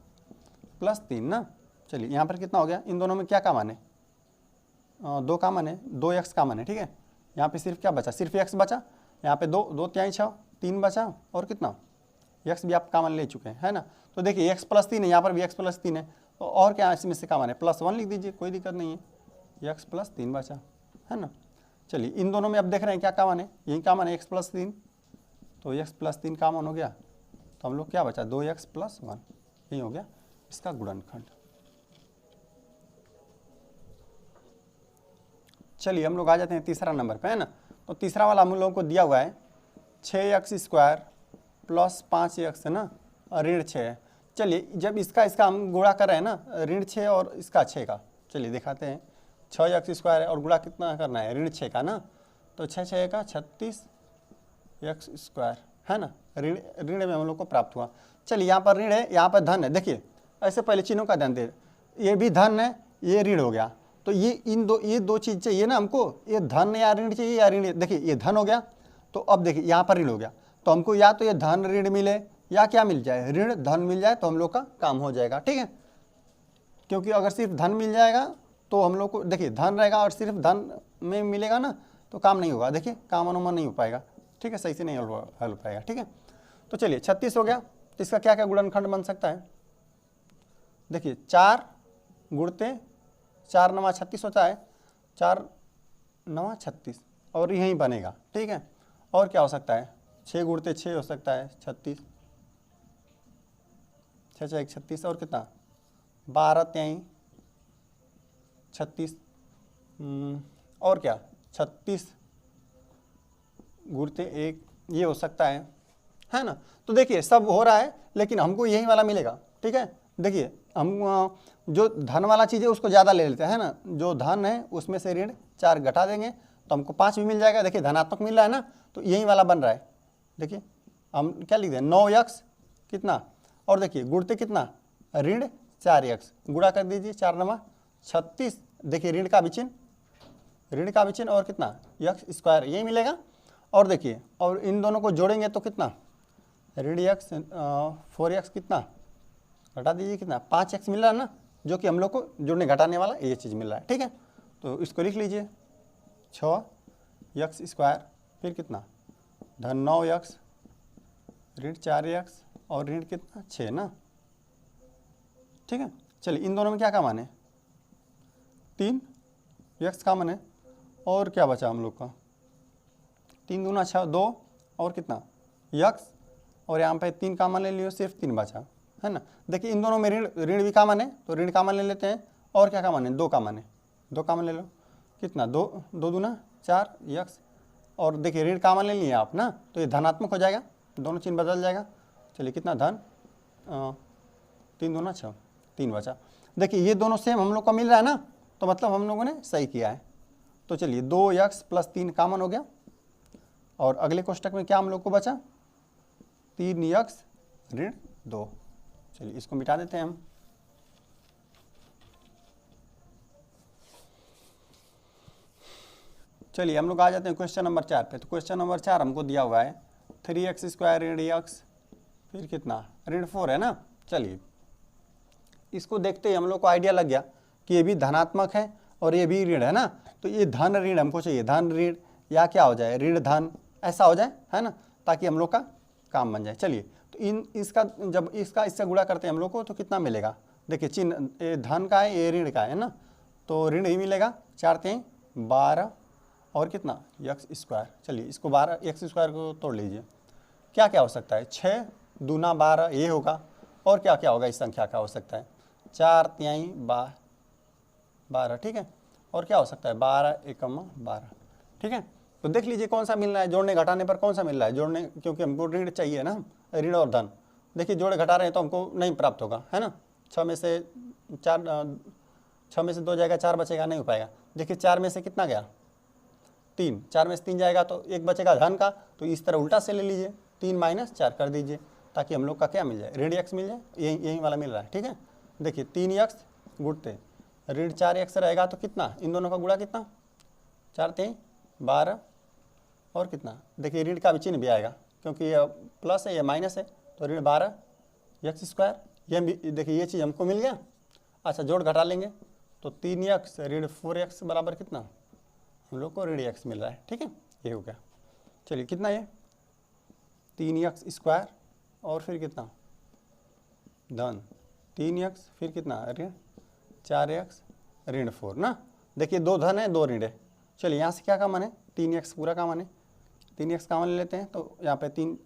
[SPEAKER 1] प्लस 3 ना। चलिए यहाँ पर कितना हो गया, इन दोनों में क्या कॉमन है, 2 कॉमन है, 2x कॉमन है, ठीक है। यहाँ पे सिर्फ क्या बचा, सिर्फ x बचा, यहाँ पे 2 2 3 6 3 बचा, और कितना x भी आप कॉमन ले चुके हैं, है ना। तो देखिए x प्लस 3 है, यहाँ पर भी x प्लस 3 है, तो और क्या इसमें से कॉमन है, +1 लिख दीजिए, कोई दिक्कत नहीं है, x प्लस 3 बचा, है ना। चलिए इन दोनों में अब देख रहे हैं क्या कॉमन है, यही कॉमन है x प्लस 3, तो x प्लस 3 कॉमन हो गया, तो हम लोग क्या बचा 2x प्लस 1, यही हो गया इसका गुणनखंड। चलिए हम लोग आ जाते हैं तीसरा नंबर पे, है ना। तो तीसरा वाला हम लोगों को दिया हुआ है 6x² प्लस 5x, है ना, और ऋण 6 है। चलिए जब इसका हम गुणा कर रहे हैं ना, ऋण 6 और इसका 6 का, चलिए दिखाते हैं। 6x² है और गुणा कितना करना है, ऋण 6 का ना, तो 6 का 36x², है ना। ऋण में हम लोग को प्राप्त हुआ। चलिए यहाँ पर ऋण है, यहाँ पर धन है। देखिए ऐसे पहले चिन्हों का ध्यान दे, ये भी धन है, ये ऋण हो गया। तो ये दो चीज़ चाहिए ना हमको, ये धन या ऋण चाहिए या ऋण। देखिए ये धन हो गया, तो अब देखिए यहाँ पर ऋण हो गया, तो हमको या तो ये धन ऋण मिले या क्या मिल जाए, ऋण धन मिल जाए, तो हम लोग का काम हो जाएगा, ठीक है। क्योंकि अगर सिर्फ धन मिल जाएगा तो हम लोग को, देखिए धन रहेगा और सिर्फ धन में मिलेगा ना, तो काम नहीं होगा। देखिए काम अनुमान नहीं हो पाएगा, ठीक है, सही से नहीं हल हो पाएगा, ठीक है। तो चलिए 36 हो गया, तो इसका क्या क्या गुणनखंड बन सकता है। देखिए 4 गुणते 4 9 36 होता है, 4 9 36, और यही बनेगा, ठीक है। और क्या हो सकता है, 6 गुणते 6 हो सकता है 36, 6 6 1 36, और कितना 12 3 36, और क्या 36 गुणते 1, ये हो सकता है ना। तो देखिए सब हो रहा है, लेकिन हमको यही वाला मिलेगा, ठीक है। देखिए हम जो धन वाला चीज़ है उसको ज़्यादा ले लेते हैं, ना, जो धन है उसमें से ऋण 4 घटा देंगे तो हमको 5 भी मिल जाएगा। देखिए धनात्मक मिल रहा है ना, तो यही वाला बन रहा है। देखिए हम क्या लिख दें 9x कितना, और देखिए गुणते कितना ऋण 4x, गुणा कर दीजिए 4 9 36, देखिए ऋण का भी चिन्ह और कितना x², यही मिलेगा। और देखिए और इन दोनों को जोड़ेंगे तो कितना ऋण x 4x कितना घटा दीजिए, कितना 5x मिल रहा है ना, जो कि हम लोग को जोड़ने घटाने वाला ये चीज़ मिल रहा है, ठीक है। तो इसको लिख लीजिए 6x², फिर कितना धन 9x ऋण 4x और ऋण कितना 6 ना, ठीक है। चलिए इन दोनों में क्या कॉमन है, 3x कॉमन है, और क्या बचा हम लोग का 3 दूना 6 2, और कितना x, और यहाँ पे 3 कॉमन ले लियो, सिर्फ 3 बचा, है ना। देखिए इन दोनों में ऋण भी कॉमन है, तो ऋण कॉमन ले लेते हैं, और क्या कॉमन है 2 कॉमन है, 2 कॉमन ले लो, कितना 2 2 दूना 4 x, और देखिए ऋण कॉमन ले लिए आप ना, तो ये धनात्मक हो जाएगा, दोनों चिन्ह बदल जाएगा। चलिए कितना धन 3 दूना 6, 3 बचा। देखिए ये दोनों सेम हम लोग को मिल रहा है ना, तो मतलब हम लोगों ने सही किया है। तो चलिए 2x प्लस 3 कॉमन हो गया, और अगले कोष्टक में क्या हम लोग को बचा 3x ऋण 2। चलिए इसको मिटा देते हैं हम। चलिए हम लोग आ जाते हैं क्वेश्चन नंबर 4 पे। तो क्वेश्चन नंबर 4 हमको दिया हुआ है 3x² ऋण x, फिर कितना ऋण 4 है ना। चलिए इसको देखते ही हम लोग को आइडिया लग गया कि ये भी धनात्मक है और ये भी ऋण है ना, तो ये धन ऋण हमको चाहिए, धन ऋण या क्या हो जाए ऋण धन, ऐसा हो जाए, है ना, ताकि हम लोग का काम बन जाए। चलिए तो इसका जब इससे गुणा करते हैं हम लोग को तो कितना मिलेगा, देखिए चिन्ह ये धन का है ये ऋण का है ना, तो ऋण ही मिलेगा, 4 3 12 और कितना x²। चलिए इसको 12 x² को तोड़ लीजिए, क्या क्या हो सकता है 6 दूना 12 ये होगा, और क्या क्या होगा इस संख्या का हो सकता है 4 3 12, ठीक है, और क्या हो सकता है 12 एकम 12, ठीक है। तो देख लीजिए कौन सा मिल रहा है, जोड़ने घटाने पर कौन सा मिल रहा है, जोड़ने क्योंकि हमको ऋण चाहिए ना, ऋण और धन। देखिए जोड़े घटा रहे हैं तो हमको नहीं प्राप्त होगा, है ना, 6 में से 2 जाएगा 4 बचेगा, नहीं हो पाएगा। देखिए 4 में से कितना गया 3, 4 में से 3 जाएगा तो 1 बचेगा धन का, तो इस तरह उल्टा से ले लीजिए 3 - 4 कर दीजिए, ताकि हम लोग का क्या मिल जाए ऋण x मिल जाए, यही वाला मिल रहा है, ठीक है। देखिए 3x गुणते ऋण 4x रहेगा तो कितना, इन दोनों का गुणा कितना 4 3 12, और कितना देखिए ऋण का भी चिन्ह भी आएगा, क्योंकि ये प्लस है ये माइनस है, तो ऋण 12 x², ये देखिए ये चीज़ हमको मिल गया। अच्छा जोड़ घटा लेंगे तो 3x ऋण 4x बराबर कितना, हम लोग को ऋण x मिल रहा है, ठीक है, ये हो गया। चलिए कितना ये 3x² और फिर कितना धन 3x, फिर कितना ऋण 4x ऋण 4 ना। देखिए 2 धन है 2 ऋण है। चलिए यहाँ से क्या कॉमन है 3x पूरा कॉमन है, 3x कॉमन ले लेते हैं, तो यहाँ पे 3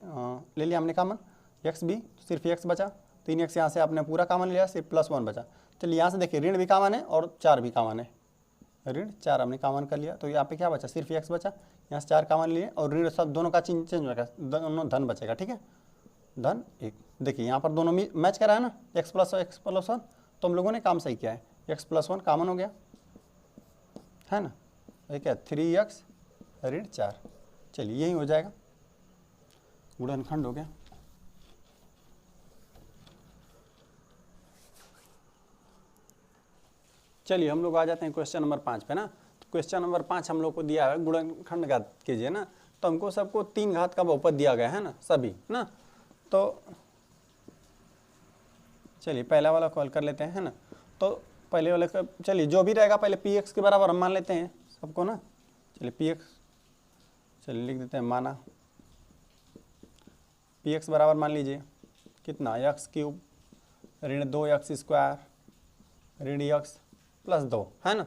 [SPEAKER 1] ले लिया हमने कॉमन, एक्स भी सिर्फ एक्स बचा, 3x यहाँ से आपने पूरा कॉमन लिया, सिर्फ +1 बचा। चलिए यहाँ से देखिए ऋण भी कॉमन है और 4 भी कॉमन है, ऋण 4 हमने कॉमन कर लिया, तो यहाँ पे क्या बचा, सिर्फ x बचा। यहाँ से 4 कॉमन लिए और ऋण सब दोनों का चेंज होगा, दोनों धन बचेगा, ठीक है, धन 1। देखिए यहाँ पर दोनों मैच करा है ना, x+1 तो हम लोगों ने काम सही किया है, x+1 कॉमन हो गया है ना, एक है 3x ऋण 4। चलिए यही हो जाएगा, गुणनखंड हो गया। चलिए हम लोग आ जाते हैं क्वेश्चन नंबर 5 पे ना। तो क्वेश्चन नंबर 5 हम लोग को दिया है गुणनखंड घात कीजिए ना, तो हमको सबको 3 घात का बहुपद दिया गया है ना सभी ना। तो चलिए पहला वाला कॉल कर लेते हैं, है ना। तो पहले वाले का चलिए जो भी रहेगा पहले px के बराबर हम मान लेते हैं सबको ना। चलिए px, चलिए लिख देते हैं, माना px बराबर मान लीजिए कितना, x³ ऋण 2x² ऋण x + 2, है ना।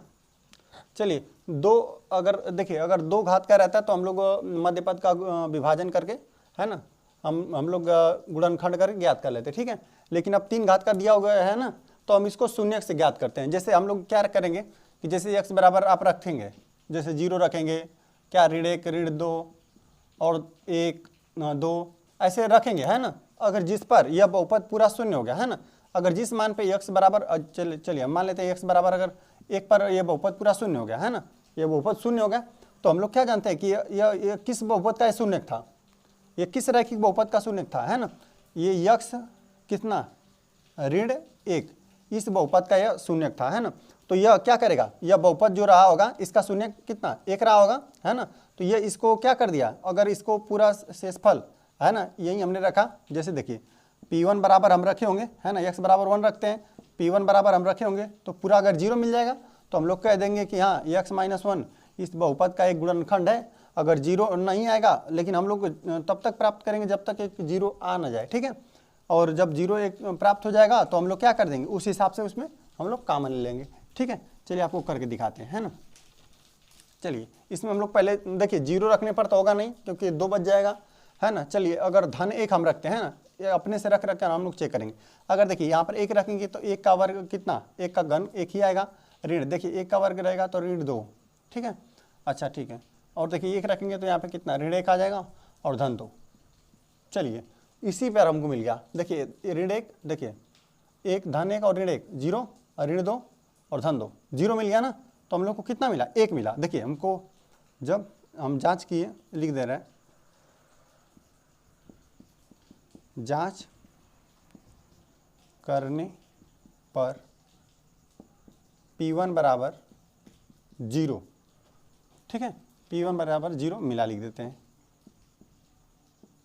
[SPEAKER 1] चलिए 2 अगर देखिए अगर 2 घात का रहता है तो हम लोग मध्य पद का विभाजन करके, है ना, हम लोग गुणनखंड करके ज्ञात कर लेते, ठीक है। लेकिन अब 3 घात का दिया हुआ है ना, तो हम इसको शून्य से ज्ञात करते हैं। जैसे हम लोग क्या करेंगे कि जैसे x बराबर आप रखेंगे, जैसे 0 रखेंगे, क्या ऋण 1 ऋण 2 और 1 2 ऐसे रखेंगे, है ना। अगर जिस पर यह बहुपद पूरा शून्य हो गया, है ना, अगर जिस मान पे x बराबर चलिए हम मान लेते हैं x बराबर अगर 1 पर यह बहुपद पूरा शून्य हो गया, है ना, यह बहुपद शून्य हो गया, तो हम लोग क्या जानते हैं कि यह किस बहुपद का शून्य था, ये किस रैखिक बहुपद का शून्य था, है ना। ये x कितना ऋण 1 इस बहुपद का यह शून्य था, है ना। तो यह क्या करेगा, यह बहुपद जो रहा होगा इसका शून्य कितना 1 रहा होगा, है ना। तो यह इसको क्या कर दिया, अगर इसको पूरा शेषफल, है ना, यही हमने रखा। जैसे देखिए P1 बराबर हम रखे होंगे, है ना, x बराबर 1 रखते हैं, P1 बराबर हम रखे होंगे, तो पूरा अगर 0 मिल जाएगा तो हम लोग कह देंगे कि हाँ x-1 इस बहुपद का एक गुणनखंड है। अगर 0 नहीं आएगा, लेकिन हम लोग तब तक प्राप्त करेंगे जब तक एक 0 आ ना जाए, ठीक है। और जब 0 एक प्राप्त हो जाएगा तो हम लोग क्या कर देंगे, उस हिसाब से उसमें हम लोग कॉमन ले लेंगे, ठीक है। चलिए आपको करके दिखाते हैं, है ना। चलिए इसमें हम लोग पहले देखिए 0 रखने पर तो होगा नहीं, क्योंकि 2 बच जाएगा, है ना। चलिए अगर धन 1 हम रखते हैं ना, ये अपने से रख कर हम लोग चेक करेंगे। अगर देखिए यहाँ पर 1 रखेंगे तो 1 का वर्ग कितना, 1 का घन 1 ही आएगा। ऋण देखिए 1 का वर्ग रहेगा तो ऋण 2, ठीक है, अच्छा ठीक है। और देखिए 1 रखेंगे तो यहाँ पे कितना ऋण 1 आ जाएगा और धन 2। चलिए इसी पर हमको मिल गया, देखिए ऋण 1, देखिए 1 धन 1 और ऋण 1 0 और ऋण 2 और धन 2 0 मिल गया ना। तो हम लोग को कितना मिला, 1 मिला। देखिए हमको जब हम जाँच किए, लिख दे रहे हैं, जांच करने पर P1 बराबर 0, ठीक है, P1 बराबर 0 मिला, लिख देते हैं।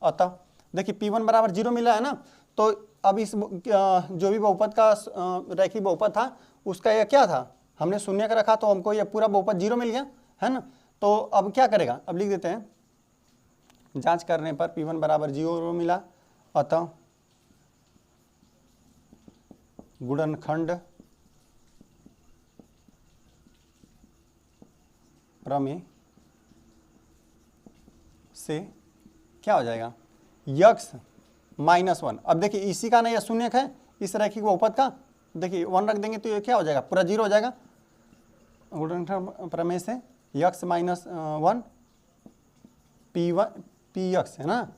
[SPEAKER 1] अतः देखिए P1 बराबर 0 मिला है ना, तो अब इस जो भी बहुपद का रैखिक बहुपद था उसका यह क्या था, हमने शून्य का रखा, तो हमको यह पूरा बहुपद 0 मिल गया, है ना। तो अब क्या करेगा, अब लिख देते हैं, जांच करने पर P1 बराबर 0 मिला, अतः गुणनखंड प्रमेय से क्या हो जाएगा, x-1। अब देखिए इसी का ना यह शून्य है, इस रैखिक बहुपद का, देखिए 1 रख देंगे तो ये क्या हो जाएगा, पूरा 0 हो जाएगा। गुणनखंड प्रमेय से x-1 px, है ना,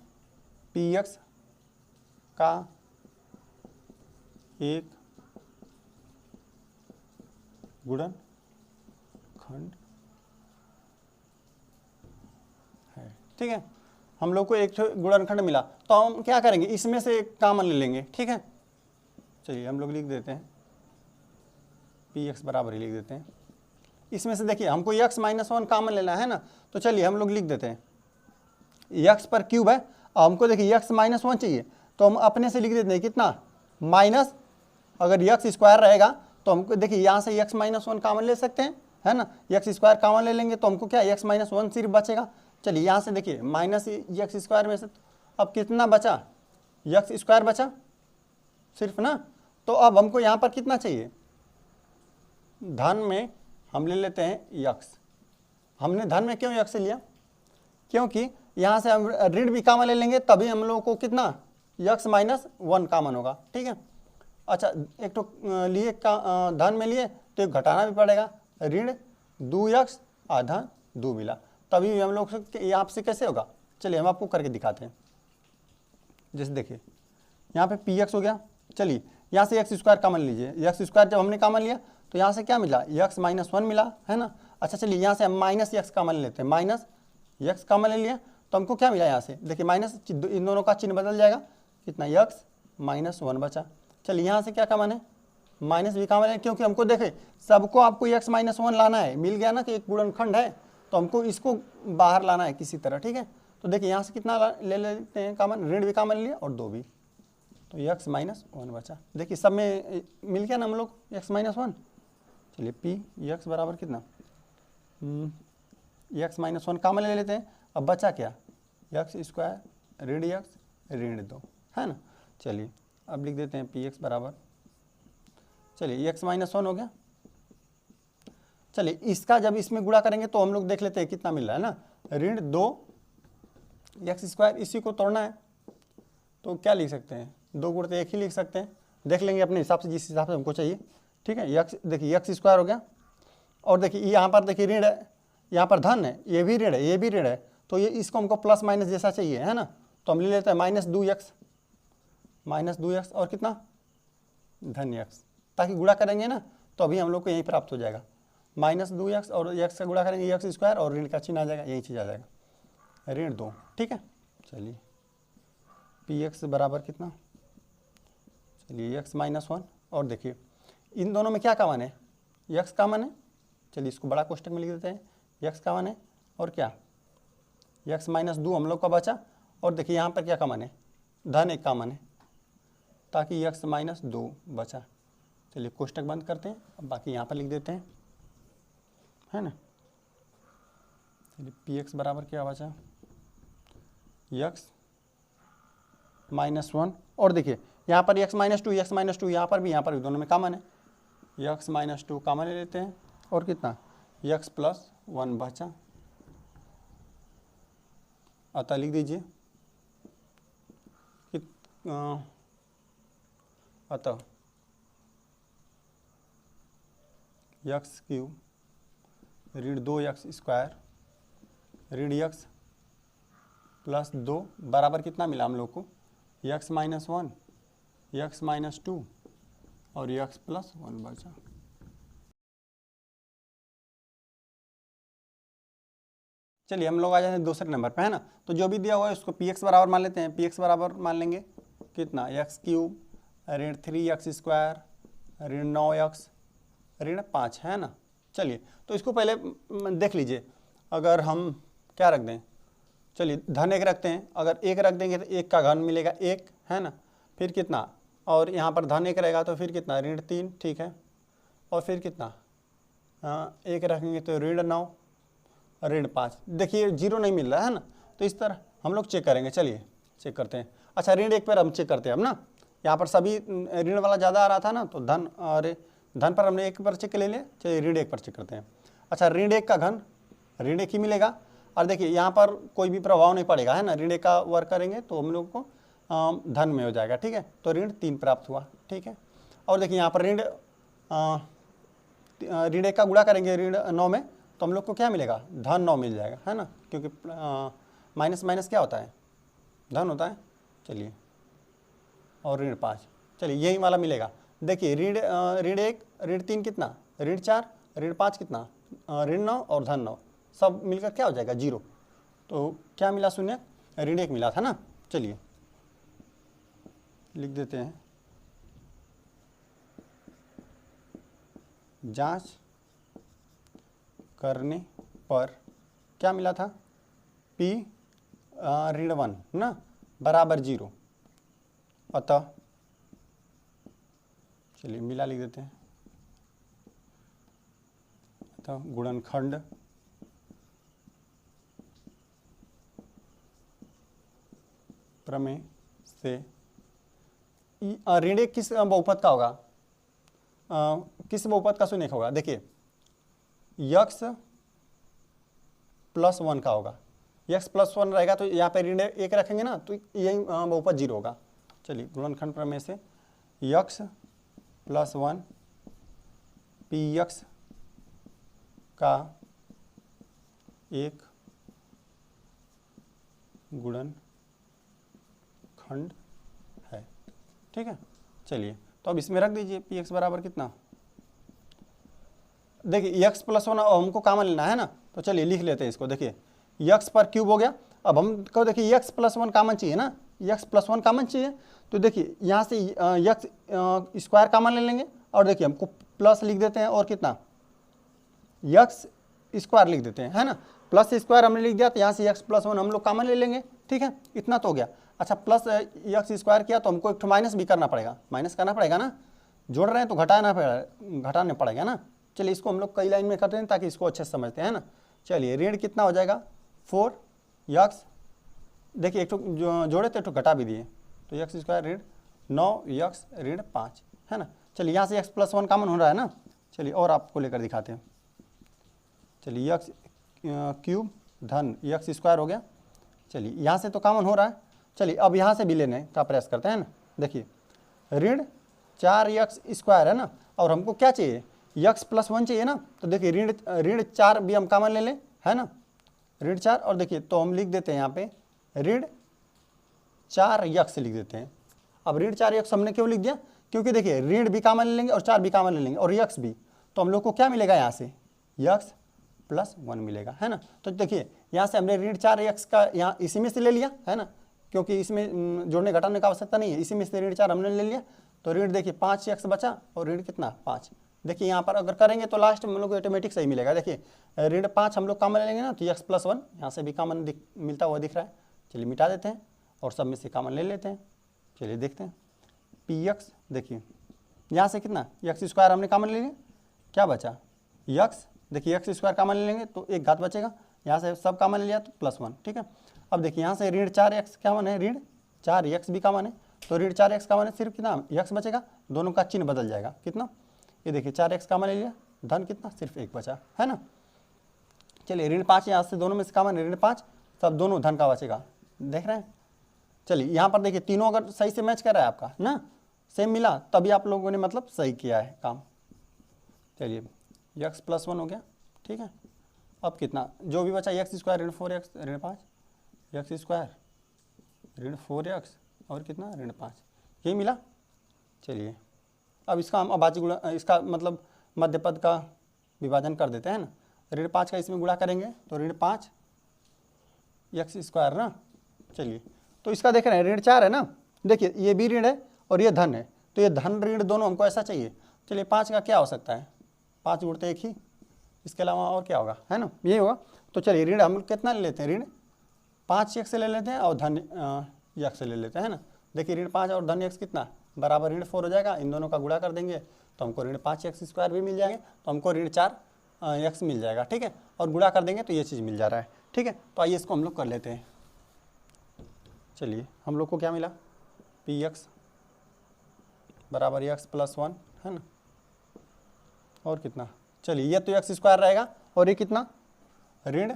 [SPEAKER 1] px का एक गुणनखंड है, ठीक है। हम लोग को एक गुणनखंड मिला, तो हम क्या करेंगे, इसमें से एक कॉमन ले लेंगे, ठीक है। चलिए हम लोग लिख देते हैं px बराबर ही लिख देते हैं। इसमें से देखिए हमको x-1 कॉमन लेना है ना, तो चलिए हम लोग लिख देते हैं, x पर क्यूब है, हमको देखिए x-1 चाहिए, तो हम अपने से लिख देते हैं कितना, माइनस, अगर x² रहेगा तो हमको देखिए यहाँ से x-1 कॉमन ले सकते हैं, है ना। x² कॉमन ले लेंगे तो हमको क्या x-1 सिर्फ बचेगा। चलिए यहाँ से देखिए माइनस x² में से अब कितना बचा, x² बचा सिर्फ ना। तो अब हमको यहाँ पर कितना चाहिए, धन में हम ले लेते हैं x। हमने धन में क्यों x लिया, क्योंकि यहाँ से हम ऋण भी कॉमन ले लेंगे, तभी हम लोगों को कितना x माइनस 1 कॉमन होगा, ठीक है। अच्छा एक तो लिए का धन में लिए तो एक घटाना भी पड़ेगा, ऋण 2x आधा 2 मिला, तभी हम लोग यहाँ से कैसे होगा, चलिए हम आपको करके दिखाते हैं। जैसे देखिए यहाँ पे px हो गया, चलिए यहाँ से x स्क्वायर कॉमन लीजिए, x स्क्वायर जब हमने कॉमन लिया तो यहाँ से क्या मिला, x माइनस 1 मिला, है ना। अच्छा चलिए यहाँ से हम माइनस x कॉमन लेते हैं, माइनस x कॉमन ले लिया तो हमको क्या मिला, यहाँ से देखिए माइनस, इन दोनों का चिन्ह बदल जाएगा, कितना x माइनस 1 बचा। चलिए यहाँ से क्या कॉमन है, माइनस भी कॉमन है, क्योंकि हमको देखे सबको आपको x माइनस 1 लाना है, मिल गया ना कि एक गुणनखंड है तो हमको इसको बाहर लाना है किसी तरह, ठीक है। तो देखिए यहाँ से कितना ले लेते हैं कॉमन, ऋण भी कॉमन लिया और 2 भी, तो x माइनस 1 बचा। देखिए सब में मिल गया ना हम लोग x माइनस 1। चलिए पी x बराबर कितना, x माइनस 1 कॉमन ले लेते हैं, अब बचा क्या, x स्क्वायर ऋण x ऋण 2, है ना। चलिए अब लिख देते हैं पी एक्स बराबर, चलिए x माइनस 1 हो गया। चलिए इसका जब इसमें गुणा करेंगे तो हम लोग देख लेते हैं कितना मिल रहा है ना, ऋण 2 x स्क्वायर, इसी को तोड़ना है तो क्या लिख सकते हैं, 2 गुणते 1 ही लिख सकते हैं, देख लेंगे अपने हिसाब से जिस हिसाब से हमको चाहिए, ठीक है। x देखिए x स्क्वायर हो गया, और देखिए यहाँ पर देखिए ऋण है, यहाँ पर धन है, ये भी ऋण है, ये भी ऋण है, तो ये इसको हमको प्लस माइनस जैसा चाहिए, है ना। तो हम ले लेते हैं माइनस 2x और कितना धन x, ताकि गुणा करेंगे ना तो अभी हम लोग को यही प्राप्त हो जाएगा, माइनस 2x और x का गुणा करेंगे x स्क्वायर और ऋण का चिन्ह आ जाएगा, यही चीज़ आ जाएगा, ऋण 2, ठीक है। चलिए पी एक्स बराबर कितना, चलिए x माइनस 1, और देखिए इन दोनों में क्या कॉमन है, x कॉमन है, चलिए इसको बड़ा कोष्टक में लिख देते हैं, x कॉमन है और क्या x माइनस 2 हम लोग का बचा, और देखिए यहाँ पर क्या कॉमन है, धन 1 कॉमन है, ताकि x माइनस 2 बचा। चलिए कोष्टक बंद करते हैं, अब बाकी यहाँ पर लिख देते हैं, है ना। चलिए पी एक्स बराबर क्या बचा, x माइनस 1, और देखिए यहाँ पर x माइनस 2 यहाँ पर भी दोनों में कॉमन है, x माइनस 2 कॉमन ले लेते हैं, और कितना x प्लस 1 बचा, अतः लिख दीजिए अतः x क्यूब ऋण 2x स्क्वायर ऋण x प्लस 2 बराबर कितना मिला हम लोग को, x माइनस 1 x माइनस 2 और x प्लस 1 बचा। चलिए हम लोग आ जाते हैं दूसरे नंबर पे, है ना। तो जो भी दिया हुआ है उसको पी एक्स बराबर मान लेते हैं, पी एक्स बराबर मान लेंगे कितना, x क्यूब ऋण 3x स्क्वायर ऋण 9x ऋण 5, है ना। चलिए तो इसको पहले देख लीजिए, अगर हम क्या रख दें, चलिए धन 1 रखते हैं, अगर 1 रख देंगे तो 1 का घन मिलेगा 1, है ना, फिर कितना, और यहाँ पर धन 1 रहेगा तो फिर कितना ऋण 3, ठीक है, और फिर कितना 1 रखेंगे तो ऋण 9 ऋण 5, देखिए 0 नहीं मिल रहा है ना, तो इस तरह हम लोग चेक करेंगे, चलिए चेक करते हैं। अच्छा ऋण 1 पर हम चेक करते हैं अब ना, यहाँ पर सभी ऋण वाला ज़्यादा आ रहा था ना, तो धन और धन पर हमने 1 पर चेक ले लिया, चलिए ऋण 1 पर चेक करते हैं। अच्छा ऋण 1 का घन ऋण 1 ही मिलेगा, और देखिए यहाँ पर कोई भी प्रभाव नहीं पड़ेगा, है ना, ऋण 1 का वर्ग करेंगे तो हम लोग को धन में हो जाएगा, ठीक है, तो ऋण 3 प्राप्त हुआ, ठीक है। और देखिए यहाँ पर ऋण 1 का गुणा करेंगे ऋण 9 में तो हम लोग को क्या मिलेगा, धन 9 मिल जाएगा, है ना, क्योंकि माइनस माइनस क्या होता है, धन होता है। चलिए और ऋण 5, चलिए यही वाला मिलेगा। देखिए ऋण 1 ऋण 3 कितना, ऋण 4 ऋण 5 कितना, ऋण 9 और धन 9, सब मिलकर क्या हो जाएगा 0, तो क्या मिला शून्य, ऋण 1 मिला था ना। चलिए लिख देते हैं, जांच करने पर क्या मिला था, P ऋण 1 ना बराबर 0, अतः चलिए मिला लिख देते हैं, अतः गुणनखंड प्रमेय से ऋण 1 किस बहुपद का होगा, किस बहुपद का शून्य होगा, देखिए x प्लस 1 का होगा, x प्लस 1 रहेगा तो यहाँ पे ऋण 1 रखेंगे ना तो यही बहुपद 0 होगा, चलिए गुणनखंड प्रमेय से यक्स प्लस 1 पी यक्स का एक गुणनखंड है। ठीक है, चलिए तो अब इसमें रख दीजिए पी एक्स बराबर कितना, देखिए एक्स प्लस 1 हमको कॉमन लेना है ना, तो चलिए लिख लेते हैं इसको। देखिए एक्स पर क्यूब हो गया, अब हमको देखिए एक्स प्लस 1 कॉमन चाहिए ना, एक्स प्लस 1 कॉमन चाहिए, तो देखिए यहाँ से एक्स स्क्वायर कॉमन ले लेंगे और देखिए हमको प्लस लिख देते हैं और कितना एक्स स्क्वायर लिख देते हैं, है ना, प्लस स्क्वायर हमने लिख दिया, तो यहाँ से एक्स प्लस 1 हम लोग कॉमन ले लेंगे। ठीक है, इतना तो हो गया। अच्छा प्लस एक्स स्क्वायर किया तो हमको एक तो माइनस भी करना पड़ेगा, माइनस करना पड़ेगा ना, जोड़ रहे हैं तो घटाना पड़ेगा ना। चलिए इसको हम लोग कई लाइन में करते हैं ताकि इसको अच्छे से समझते हैं ना। चलिए ऋण कितना हो जाएगा 4 एक्स, देखिए एक तो जोड़े थे एक तो घटा भी दिए, तो एक्स स्क्वायर ऋण 9 एक्स ऋण 5, है ना। चलिए यहाँ से एक्स प्लस 1 कॉमन हो रहा है ना, चलिए और आपको लेकर दिखाते हैं। चलिए एक्स क्यूब धन एक्स स्क्वायर हो गया, चलिए यहाँ से तो कॉमन हो रहा है, चलिए अब यहाँ से भी लेने का प्रयास करते हैं ना। देखिए ऋण 4 एक्स स्क्वायर है ना, और हमको क्या चाहिए एक्स प्लस 1 चाहिए ना, तो देखिए ऋण 4 भी हम कॉमन ले लें, है ना, ऋण 4, और देखिए तो हम लिख देते हैं यहाँ पे ऋण 4 एक्स लिख देते हैं। अब ऋण 4 एक्स हमने क्यों लिख दिया, क्योंकि देखिए ऋण भी कॉमन ले लेंगे और 4 भी कॉमन ले लेंगे और एक्स भी, तो हम लोग को क्या मिलेगा यहाँ से एक्स प्लस 1 मिलेगा, है ना। तो देखिए यहाँ से हमने ऋण 4 एक्स का यहाँ इसी में से ले लिया, है ना, क्योंकि इसमें जोड़ने घटाने का आवश्यकता नहीं है, इसी में से ऋण 4 हमने ले लिया, तो ऋण देखिए 5 एक्स बचा और ऋण कितना 5। देखिए यहाँ पर अगर करेंगे तो लास्ट में हम लोग को ऑटोमेटिक सही मिलेगा। देखिए ऋण 5 हम लोग कॉमन ले लेंगे ना, तो एक्स प्लस 1 यहाँ से भी कॉमन मिलता हुआ दिख रहा है। चलिए मिटा देते हैं और सब में से कॉमन ले लेते हैं। चलिए देखते हैं पी एक्स, देखिए यहाँ से कितना एक्स स्क्वायर हमने कॉमन ले लिया, क्या बचा एक्स, देखिए एक्स स्क्वायर कॉमन ले लेंगे तो एक घात बचेगा, यहाँ से सब कॉमन ले लिया तो प्लस 1। ठीक है, अब देखिए यहाँ से ऋण 4 एक्स कॉमन है, ऋण 4 एक्स भी कॉमन है, तो ऋण 4 एक्स कॉमन है, सिर्फ कितना एक्स बचेगा, दोनों का चिन्ह बदल जाएगा, कितना, ये देखिए 4 एक्स कॉमन ले लिया, धन कितना सिर्फ 1 बचा, है ना। चलिए ऋण 5 यहाँ से दोनों में से कॉमन है, ऋण 5, सब दोनों धन का बचेगा, देख रहे हैं। चलिए यहाँ पर देखिए तीनों अगर सही से मैच कर रहा है आपका ना, सेम मिला, तभी आप लोगों ने मतलब सही किया है काम। चलिए एक्स प्लस 1 हो गया, ठीक है। अब कितना जो भी बचा एक्स स्क्वायर ऋण 4 एक्स ऋण 5, एक्स स्क्वायर ऋण 4 एक्स और कितना ऋण 5, यही मिला। चलिए अब इसका हम अभाज्य गुणा, इसका मतलब मध्य पद का विभाजन कर देते हैं ना, ऋण 5 का इसमें गुणा करेंगे तो ऋण 5 एक्स स्क्वायर ना। चलिए तो इसका देख रहे हैं ऋण 4 है ना, देखिए ये भी ऋण है और ये धन है, तो ये धन ऋण दोनों हमको ऐसा चाहिए। चलिए 5 का क्या हो सकता है, 5 गुणते 1 ही, इसके अलावा और क्या होगा, है ना, ये होगा। तो चलिए ऋण हम कितना ले लेते हैं, ऋण 5 एक्स से ले लेते हैं और धन एक्स से ले लेते हैं ना। देखिए ऋण 5 और धन एक्स कितना बराबर ऋण 4 हो जाएगा, इन दोनों का गुणा कर देंगे तो हमको ऋण 5 एक्स स्क्वायर भी मिल जाएंगे, तो हमको ऋण 4 एक्स मिल जाएगा, ठीक है, और गुणा कर देंगे तो ये चीज़ मिल जा रहा है, ठीक है। तो आइए इसको हम लोग कर लेते हैं। चलिए हम लोग को क्या मिला, पी एक्स बराबर एक्स प्लस 1, है ना, और कितना, चलिए ये तो एक्स स्क्वायर रहेगा और ये कितना ऋण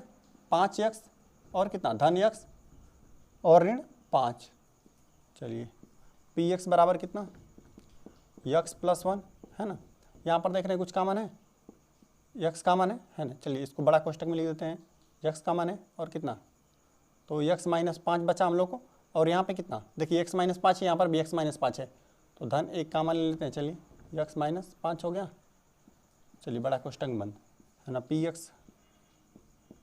[SPEAKER 1] 5 एक्स और कितना धन एक्स और ऋण 5। चलिए पी एक्स बराबर कितना एक्स प्लस 1, है ना, यहाँ पर देख रहे हैं कुछ कॉमन है, एक्स कॉमन है ना। चलिए इसको बड़ा कोष्टक में लिख देते हैं, एक्स कॉमन है और कितना, तो एक्स माइनस 5 बचा हम लोग को, और यहाँ पे कितना देखिए एक्स माइनस 5 है, यहाँ पर भी एक्स माइनस 5 है, तो धन एक कॉमन ले लेते हैं। चलिए एक्स माइनस 5 हो गया, चलिए बड़ा कोष्टक बंद, है ना, पी एक्स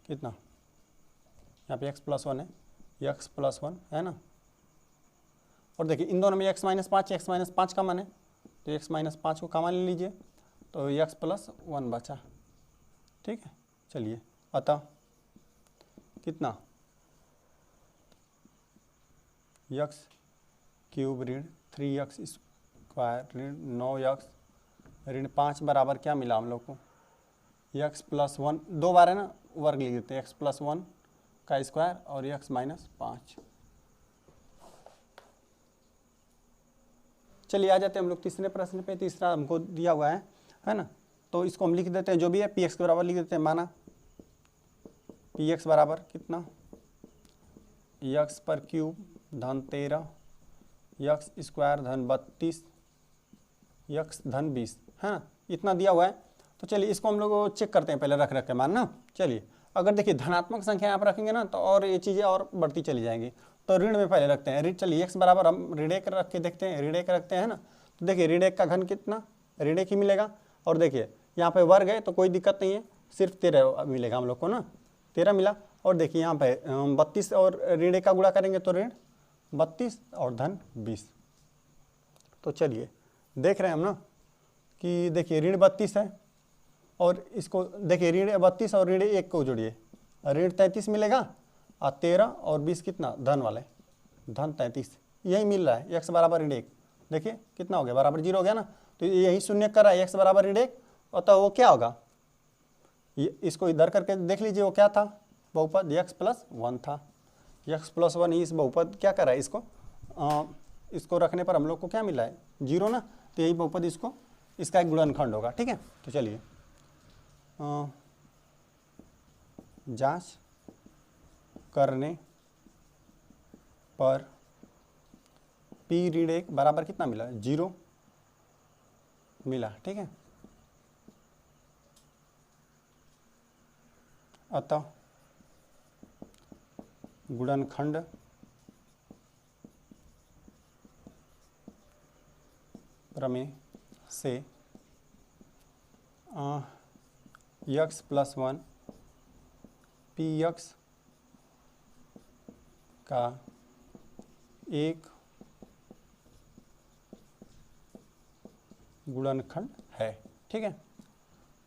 [SPEAKER 1] कितना, यहाँ पे एक्स प्लस 1 है, एक्स प्लस 1 है ना, और देखिए इन दोनों में एक्स माइनस 5 कॉमन है, तो एक्स माइनस 5 को कॉमन ले लीजिए तो एक्स प्लस 1 बचा, ठीक है। चलिए अतः कितना एक्स क्यूब ऋण 3 एक्स स्क्वायर ऋण 9 एक्स ऋण 5 बराबर क्या मिला हम लोग को, एक्स प्लस 1, 2 बार है ना, वर्ग लिख देते हैं, एक्स प्लस 1 का स्क्वायर और एक्स माइनस 5। चलिए आ जाते हैं हम लोग तीसरे प्रश्न पे। तीसरा हमको दिया हुआ है ना, तो इसको हम लिख देते हैं, जो भी है पी एक्स के बराबर लिख देते हैं, माना पी एक्स बराबर कितना एक्स पर क्यूब धन 13 यक्स स्क्वायर धन 32 यक्स धन 20 है ना, इतना दिया हुआ है। तो चलिए इसको हम लोग चेक करते हैं पहले रख रख के मान ना। चलिए अगर देखिए धनात्मक संख्या यहाँ पर रखेंगे ना तो और ये चीज़ें और बढ़ती चली जाएंगी। तो ऋण में पहले रखते हैं ऋण। चलिए एक्स बराबर हम ऋण 1 रख के देखते हैं, ऋण 1 रखते हैं ना। तो देखिए ऋण 1 का घन कितना, ऋण 1 ही मिलेगा। और देखिए यहाँ पे वर्ग है तो कोई दिक्कत नहीं है, सिर्फ 13 मिलेगा हम लोग को ना, 13 मिला। और देखिए यहाँ पे 32 और ऋण 1 का गुणा करेंगे तो ऋण 32 और धन 20। तो चलिए देख रहे हैं हम ना कि देखिए ऋण 32 है और इसको देखिए ऋण 32 और ऋण 1 को जोड़िए, ऋण 33 मिलेगा और 13 और 20 कितना धन वाले, धन 33 यही मिल रहा है। एक्स बराबर ऋण 1 देखिए कितना हो गया, बराबर 0 हो गया ना। तो यही शून्य कर रहा है एक्स बराबर ऋण 1। और तो वो क्या होगा, इसको इधर करके देख लीजिए वो क्या था, बहुपद x+1 था। x+1 इस बहुपद क्या कर रहा है, इसको रखने पर हम लोग को क्या मिला है 0 ना। तो यही बहुपद इसका एक गुणनखंड होगा। ठीक है, तो चलिए जांच करने पर p ऋण 1 बराबर कितना मिला, 0 मिला। ठीक है, अतः गुणनखंड प्रमेय से x+1 px का एक गुणनखंड है। ठीक है,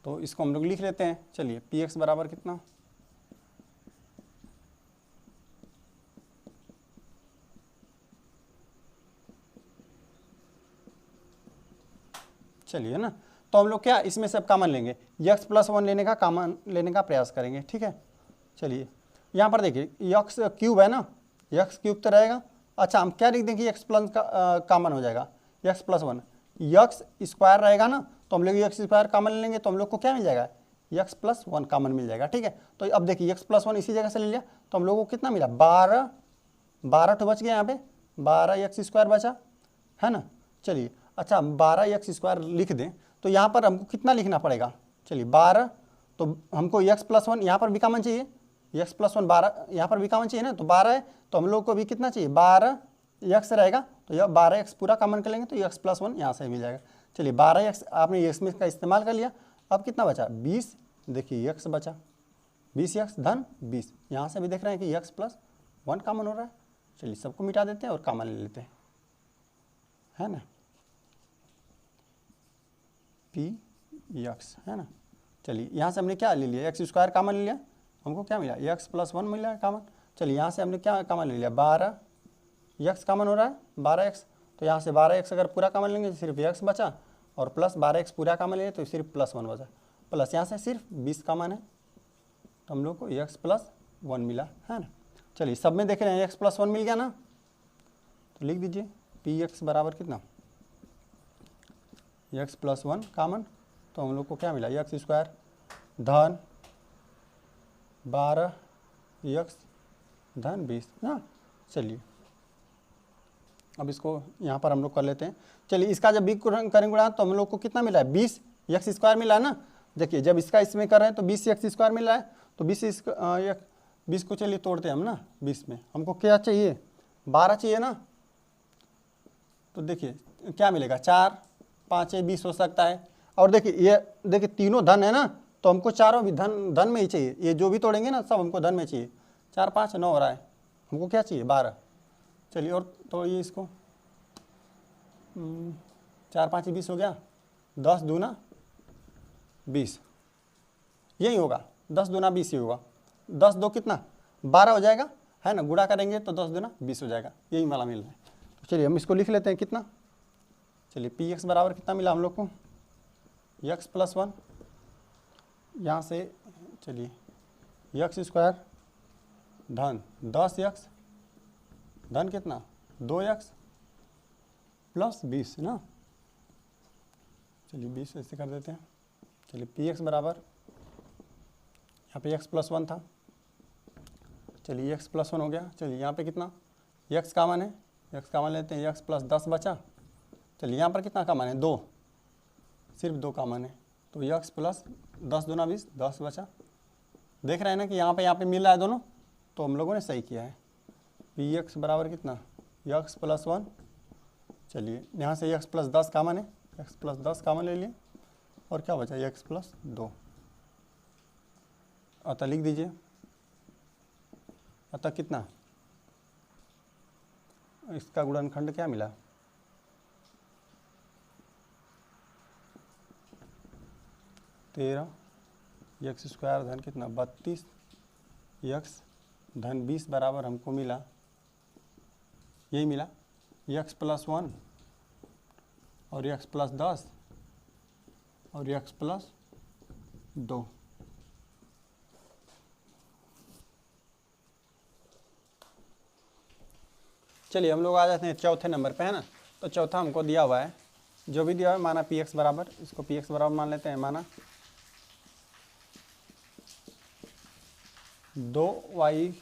[SPEAKER 1] तो इसको हम लोग लिख लेते हैं। चलिए px बराबर कितना, चलिए ना। तो हम लोग क्या इसमें से अब कॉमन लेंगे, x+1 लेने का प्रयास करेंगे। ठीक है, चलिए यहाँ पर देखिए x क्यूब है ना, x क्यूब तो रहेगा। अच्छा हम क्या लिख दें कि x प्लस का कॉमन हो जाएगा, x+1 x स्क्वायर रहेगा ना, तो हम लोग x स्क्वायर कॉमन ले लेंगे तो हम लोग को क्या मिल जाएगा, x+1 कॉमन मिल जाएगा। ठीक है, तो अब देखिए x+1 इसी जगह से ले लिया तो हम लोगों को कितना मिला, 12 तो बच गया यहाँ पे, 12x स्क्वायर बचा है ना। चलिए अच्छा 12x स्क्वायर लिख दें तो यहाँ पर हमको कितना लिखना पड़ेगा, चलिए 12, तो हमको x+1 यहाँ पर भी कॉमन चाहिए, x+1 12 यहाँ पर भी कॉमन चाहिए ना, तो 12 है तो हम लोग को भी कितना चाहिए, 12x रहेगा। तो यह 12x पूरा कॉमन कर लेंगे तो x+1 यहाँ से मिल जाएगा। चलिए 12x आपने x में का इस्तेमाल कर लिया, अब कितना बचा 20, देखिए x बचा 20x धन 20, यहाँ से भी देख रहे हैं कि x+1 कॉमन हो रहा है। चलिए सबको मिटा देते हैं और कॉमन ले लेते हैं, है ना, px है ना। चलिए यहाँ से हमने क्या ले लिया, x स्क्वायर कॉमन ले लिया, हमको क्या मिला x+1 मिला कॉमन। चलिए यहाँ से हमने क्या कॉमन ले लिया, 12x कॉमन हो रहा है 12x, तो यहाँ से 12x अगर पूरा कॉमन लेंगे तो सिर्फ x बचा, और प्लस 12x पूरा कॉमन ले तो सिर्फ +1 बचा, प्लस यहाँ से सिर्फ 20 कॉमन है तो हम लोग को x+1 मिला, है ना। चलिए सब में देख रहे हैं x+1 मिल गया ना, तो लिख दीजिए px बराबर कितना, x+1 कॉमन, तो हम लोग को क्या मिला x स्क्वायर धन 12x धन 20 ना। चलिए अब इसको यहाँ पर हम लोग कर लेते हैं। चलिए इसका जब भी करेंगे गुणा तो हम लोग को कितना मिला है, 20x स्क्वायर मिला है ना। देखिए जब इसका इसमें कर रहे हैं तो 20x स्क्वायर मिल रहा है, तो 20 को चलिए तोड़ते हैं हम ना, 20 में हमको क्या चाहिए, 12 चाहिए ना। तो देखिए क्या मिलेगा, 4 5 20 हो सकता है। और देखिए तीनों धन है ना, तो हमको चारों भी धन में ही चाहिए, ये जो भी तोड़ेंगे ना सब हमको धन में चाहिए। 4 5 9 हो रहा है, हमको क्या चाहिए 12। चलिए और तोड़िए इसको, 4 5 20 हो गया, 10 दूना 20 यही होगा, 10 दूना 20 ही होगा, 10 2 कितना 12 हो जाएगा, है ना। गुणा करेंगे तो 10 दूना 20 हो जाएगा, यही वाला मिल रहा है। तो चलिए हम इसको लिख लेते हैं कितना, चलिए px बराबर कितना मिला हम लोग को, x+1, यहाँ से चलिए x स्क्वायर धन 10x धन कितना 2x प्लस 20 ना। चलिए 20 ऐसे कर देते हैं। चलिए px बराबर यहाँ पे x+1 था, चलिए x+1 हो गया। चलिए यहाँ पे कितना x कॉमन है एक्स कामन लेते हैं, एक्स प्लस 10 बचा। चलिए यहाँ पर कितना कामन है, 2, सिर्फ 2 कामन है, तो एक्स प्लस 10 दूना 20, 10 बचा। देख रहे हैं ना कि यहाँ पे मिल रहा है दोनों, तो हम लोगों ने सही किया है। पी एक्स बराबर कितना, एक्स प्लस 1। चलिए यहाँ से एक्स प्लस 10 कामन है, एक्स प्लस 10 कामन ले लिए, और क्या बचा, एक्स प्लस 2। अतः लिख दीजिए, अतः कितना, इसका गुणनखंड क्या मिला, 13 एक्स स्क्वायर धन कितना 32 एक्स धन 20 बराबर हमको मिला, यही मिला, एक्स प्लस 1 और एक्स प्लस 10 और एक्स प्लस 2। चलिए हम लोग आ जाते हैं चौथे नंबर पे, है ना। तो चौथा हमको दिया हुआ है, जो भी दिया हुआ है माना पी एक्स बराबर, इसको पी एक्स बराबर मान लेते हैं, माना 2y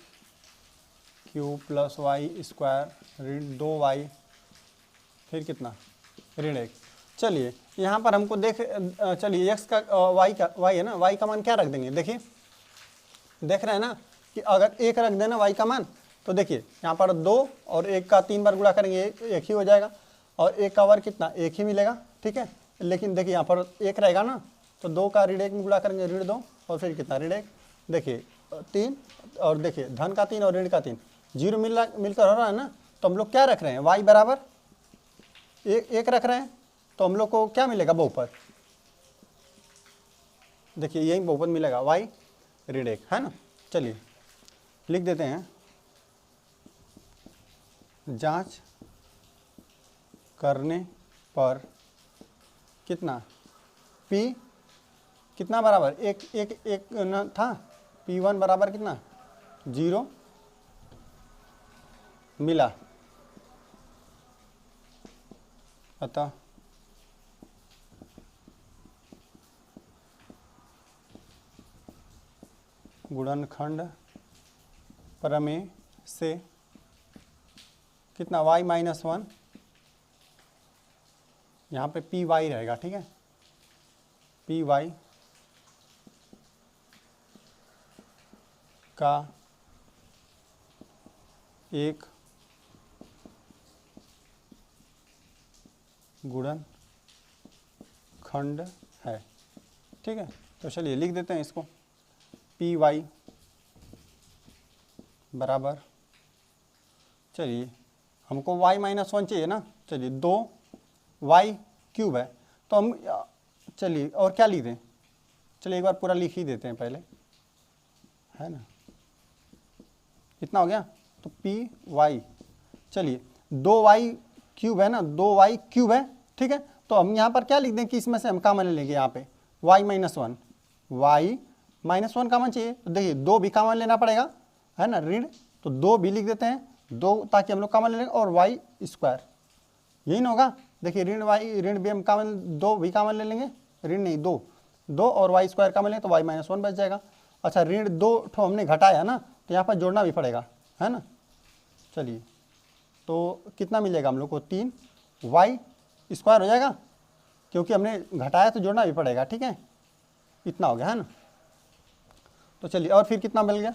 [SPEAKER 1] cube plus Y square ऋण 2y फिर कितना ऋण 1। चलिए यहाँ पर हमको चलिए x का y है ना, y का मान क्या रख देंगे, देखिए देख रहे हैं ना कि अगर 1 रख देना y का मान, तो देखिए यहाँ पर 2 और 1 का 3 बार गुणा करेंगे 1 ही हो जाएगा, और 1 का वर्ग कितना 1 ही मिलेगा, ठीक है। लेकिन देखिए यहाँ पर 1 रहेगा ना, तो 2 का ऋण 1 में गुणा करेंगे ऋण 2, और फिर कितना ऋण 1, देखिए 3, और देखिए धन का 3 और ऋण का 3, 0 मिलकर हो रहा है ना। तो हम लोग क्या रख रहे हैं, y बराबर 1 रख रहे हैं, तो हम लोग को क्या मिलेगा, बहुपद, देखिए यही बहुपद मिलेगा, y ऋण 1, है ना। चलिए लिख देते हैं, जांच करने पर कितना p कितना बराबर एक न था, p1 बराबर कितना 0 मिला, अतः गुणनखंड प्रमेय से कितना y माइनस 1, यहाँ पे पी वाई रहेगा, ठीक है, पी वाई का एक गुणनखंड है, ठीक है। तो चलिए लिख देते हैं इसको, पी वाई बराबर, चलिए हमको y माइनस 1 चाहिए ना, चलिए 2y क्यूब है, तो हम चलिए और क्या लिख दें, चलिए एक बार पूरा लिख ही देते हैं पहले, है ना, कितना हो गया, तो पी वाई, चलिए 2y क्यूब है ना, 2y क्यूब है, ठीक है। तो हम यहाँ पर क्या लिख दें कि इसमें से हम कामन ले लेंगे, यहाँ पे y माइनस 1, y माइनस 1 कामन चाहिए, तो देखिए 2 भी कामन लेना पड़ेगा, है ना, ऋण, तो 2 भी लिख देते हैं, 2 ताकि हम लोग कामन ले लेंगे, और y स्क्वायर, यही ना होगा, देखिए ऋण भी हम कामन 2 भी कामन ले लेंगे, ऋण नहीं 2 और y स्क्वायर कामन लेंगे तो y माइनस 1 बच जाएगा। अच्छा ऋण 2 ठो हमने घटाया ना, तो यहाँ पर जोड़ना भी पड़ेगा, है ना। चलिए तो कितना मिलेगा हम लोग को, 3y स्क्वायर हो जाएगा, क्योंकि हमने घटाया तो जोड़ना भी पड़ेगा, ठीक है, इतना हो गया, है ना। तो चलिए और फिर कितना मिल गया,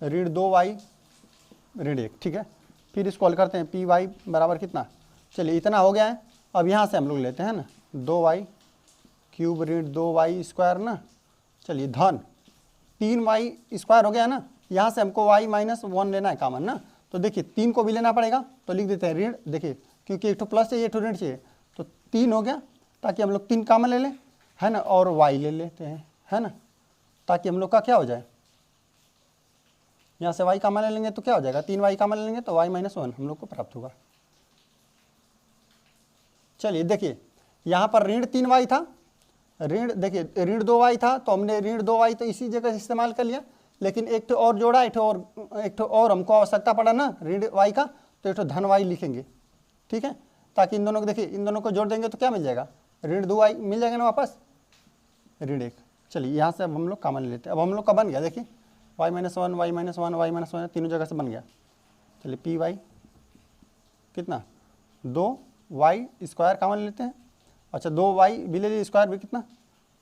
[SPEAKER 1] ऋण 2y ऋण 1, ठीक है। फिर इसको हल करते हैं, पी वाई बराबर कितना, चलिए इतना हो गया है। अब यहाँ से हम लोग लेते हैं ना 2y क्यूब ऋण 2y स्क्वायर ना, चलिए धन 3y स्क्वायर हो गया ना, यहाँ से हमको y माइनस 1 लेना है कामन ना, तो देखिए 3 को भी लेना पड़ेगा, तो लिख देते हैं ऋण, देखिए क्योंकि एक तो प्लस चाहिए एक तो ऋण चाहिए, तो 3 हो गया, ताकि हम लोग 3 कामन ले लें, है ना, और y ले लेते हैं, है ना, ताकि हम लोग का क्या हो जाए, यहाँ से y कामन ले लेंगे तो क्या हो जाएगा, 3y कामन ले लेंगे तो y माइनस 1 हम लोग को प्राप्त होगा। चलिए देखिए यहाँ पर ऋण 3y था, ऋण देखिए ऋण 2y था, तो हमने ऋण 2y तो इसी जगह इस्तेमाल कर लिया, लेकिन एक तो और जोड़ा, एक तो और हमको आवश्यकता पड़ा ना ऋण y का, तो एक तो धन y लिखेंगे, ठीक है, ताकि इन दोनों को देखिए इन दोनों को जोड़ देंगे तो क्या मिल जाएगा, ऋण 2y मिल जाएगा ना वापस, ऋण 1। चलिए यहाँ से अब हम लोग कामन लेते हैं, अब हम लोग का बन गया, देखिए y minus 1 y minus 1 y minus 1 तीनों जगह से बन गया। चलिए पी वाई कितना 2y स्क्वायर कॉमन लेते हैं। अच्छा 2y भी ले लिए, स्क्वायर भी कितना,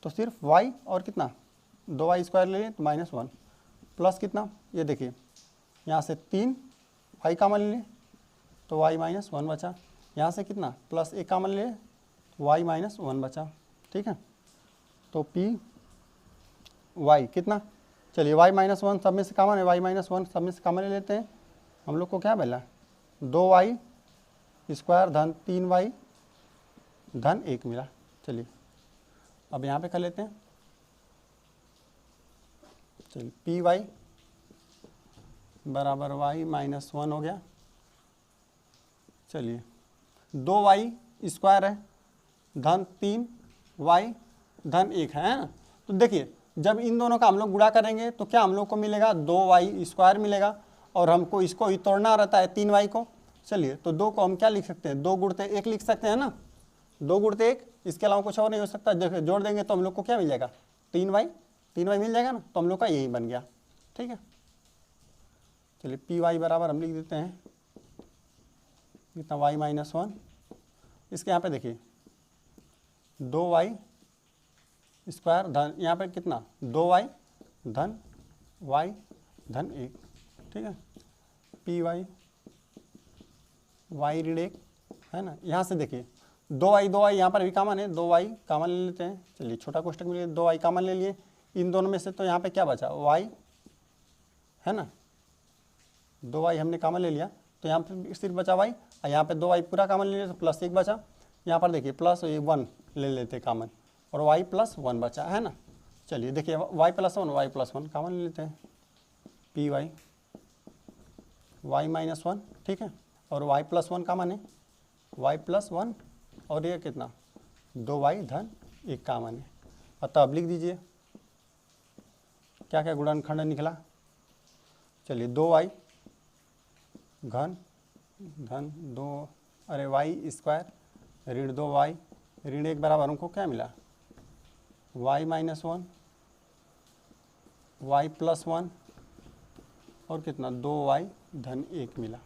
[SPEAKER 1] तो सिर्फ y और कितना 2y स्क्वायर ले लिए तो -1 प्लस कितना, ये देखिए यहाँ से 3y कॉमन ले लिए तो y -1 बचा, यहाँ से कितना प्लस 1 कॉमन ले y -1 बचा। ठीक है, तो पी वाई कितना, चलिए y -1 सब में से कॉमन है, y -1 सब में से कॉमन ले लेते हैं। हम लोग को क्या मिला 2y स्क्वायर धन 3y धन 1 मिला। चलिए अब यहाँ पे कर लेते हैं, चलिए पी वाई बराबर y -1 हो गया। चलिए 2y स्क्वायर है धन 3y धन 1 है ना। तो देखिए जब इन दोनों का हम लोग गुणा करेंगे तो क्या हम लोग को मिलेगा 2y स्क्वायर मिलेगा, और हमको इसको ही तोड़ना रहता है 3y को। चलिए तो 2 को हम क्या लिख सकते हैं, 2 गुणते 1 लिख सकते हैं ना, 2 गुणते 1, इसके अलावा कुछ और नहीं हो सकता। जब जोड़ देंगे तो हम लोग को क्या मिल जाएगा 3y मिल जाएगा ना, तो हम लोग का यही बन गया। ठीक है, चलिए पी वाई बराबर हम लिख देते हैं कितना y -1, इसके यहाँ पे देखिए 2y स्क्वायर धन यहाँ पे कितना 2y धन y धन 1। ठीक है, पी वाई y ऋण 1 है ना। यहाँ से देखिए 2y यहाँ पर भी कॉमन है, 2y कॉमन ले लेते हैं। चलिए छोटा कोष्टक में 2y कॉमन ले लिए इन दोनों में से, तो यहाँ पे क्या बचा y है ना, 2y हमने कॉमन ले लिया तो यहाँ पे सिर्फ बचा y, और यहाँ पे 2y पूरा कॉमन ले लिया तो प्लस 1 बचा। यहाँ पर देखिए प्लस 1 ले लेते कॉमन, और y +1 बचा है ना। चलिए देखिए y +1 कॉमन ले लेते हैं, पी वाई y -1। ठीक है, और y +1 कॉमन है, y +1 और ये कितना 2y धन 1 कॉमन है। अतः अब लिख दीजिए क्या क्या गुणनखंड निकला। चलिए 2y घन धन 2 स्क्वायर ऋण 2y ऋण 1 बराबर हमको क्या मिला y -1 y +1 और कितना 2y धन 1 मिला।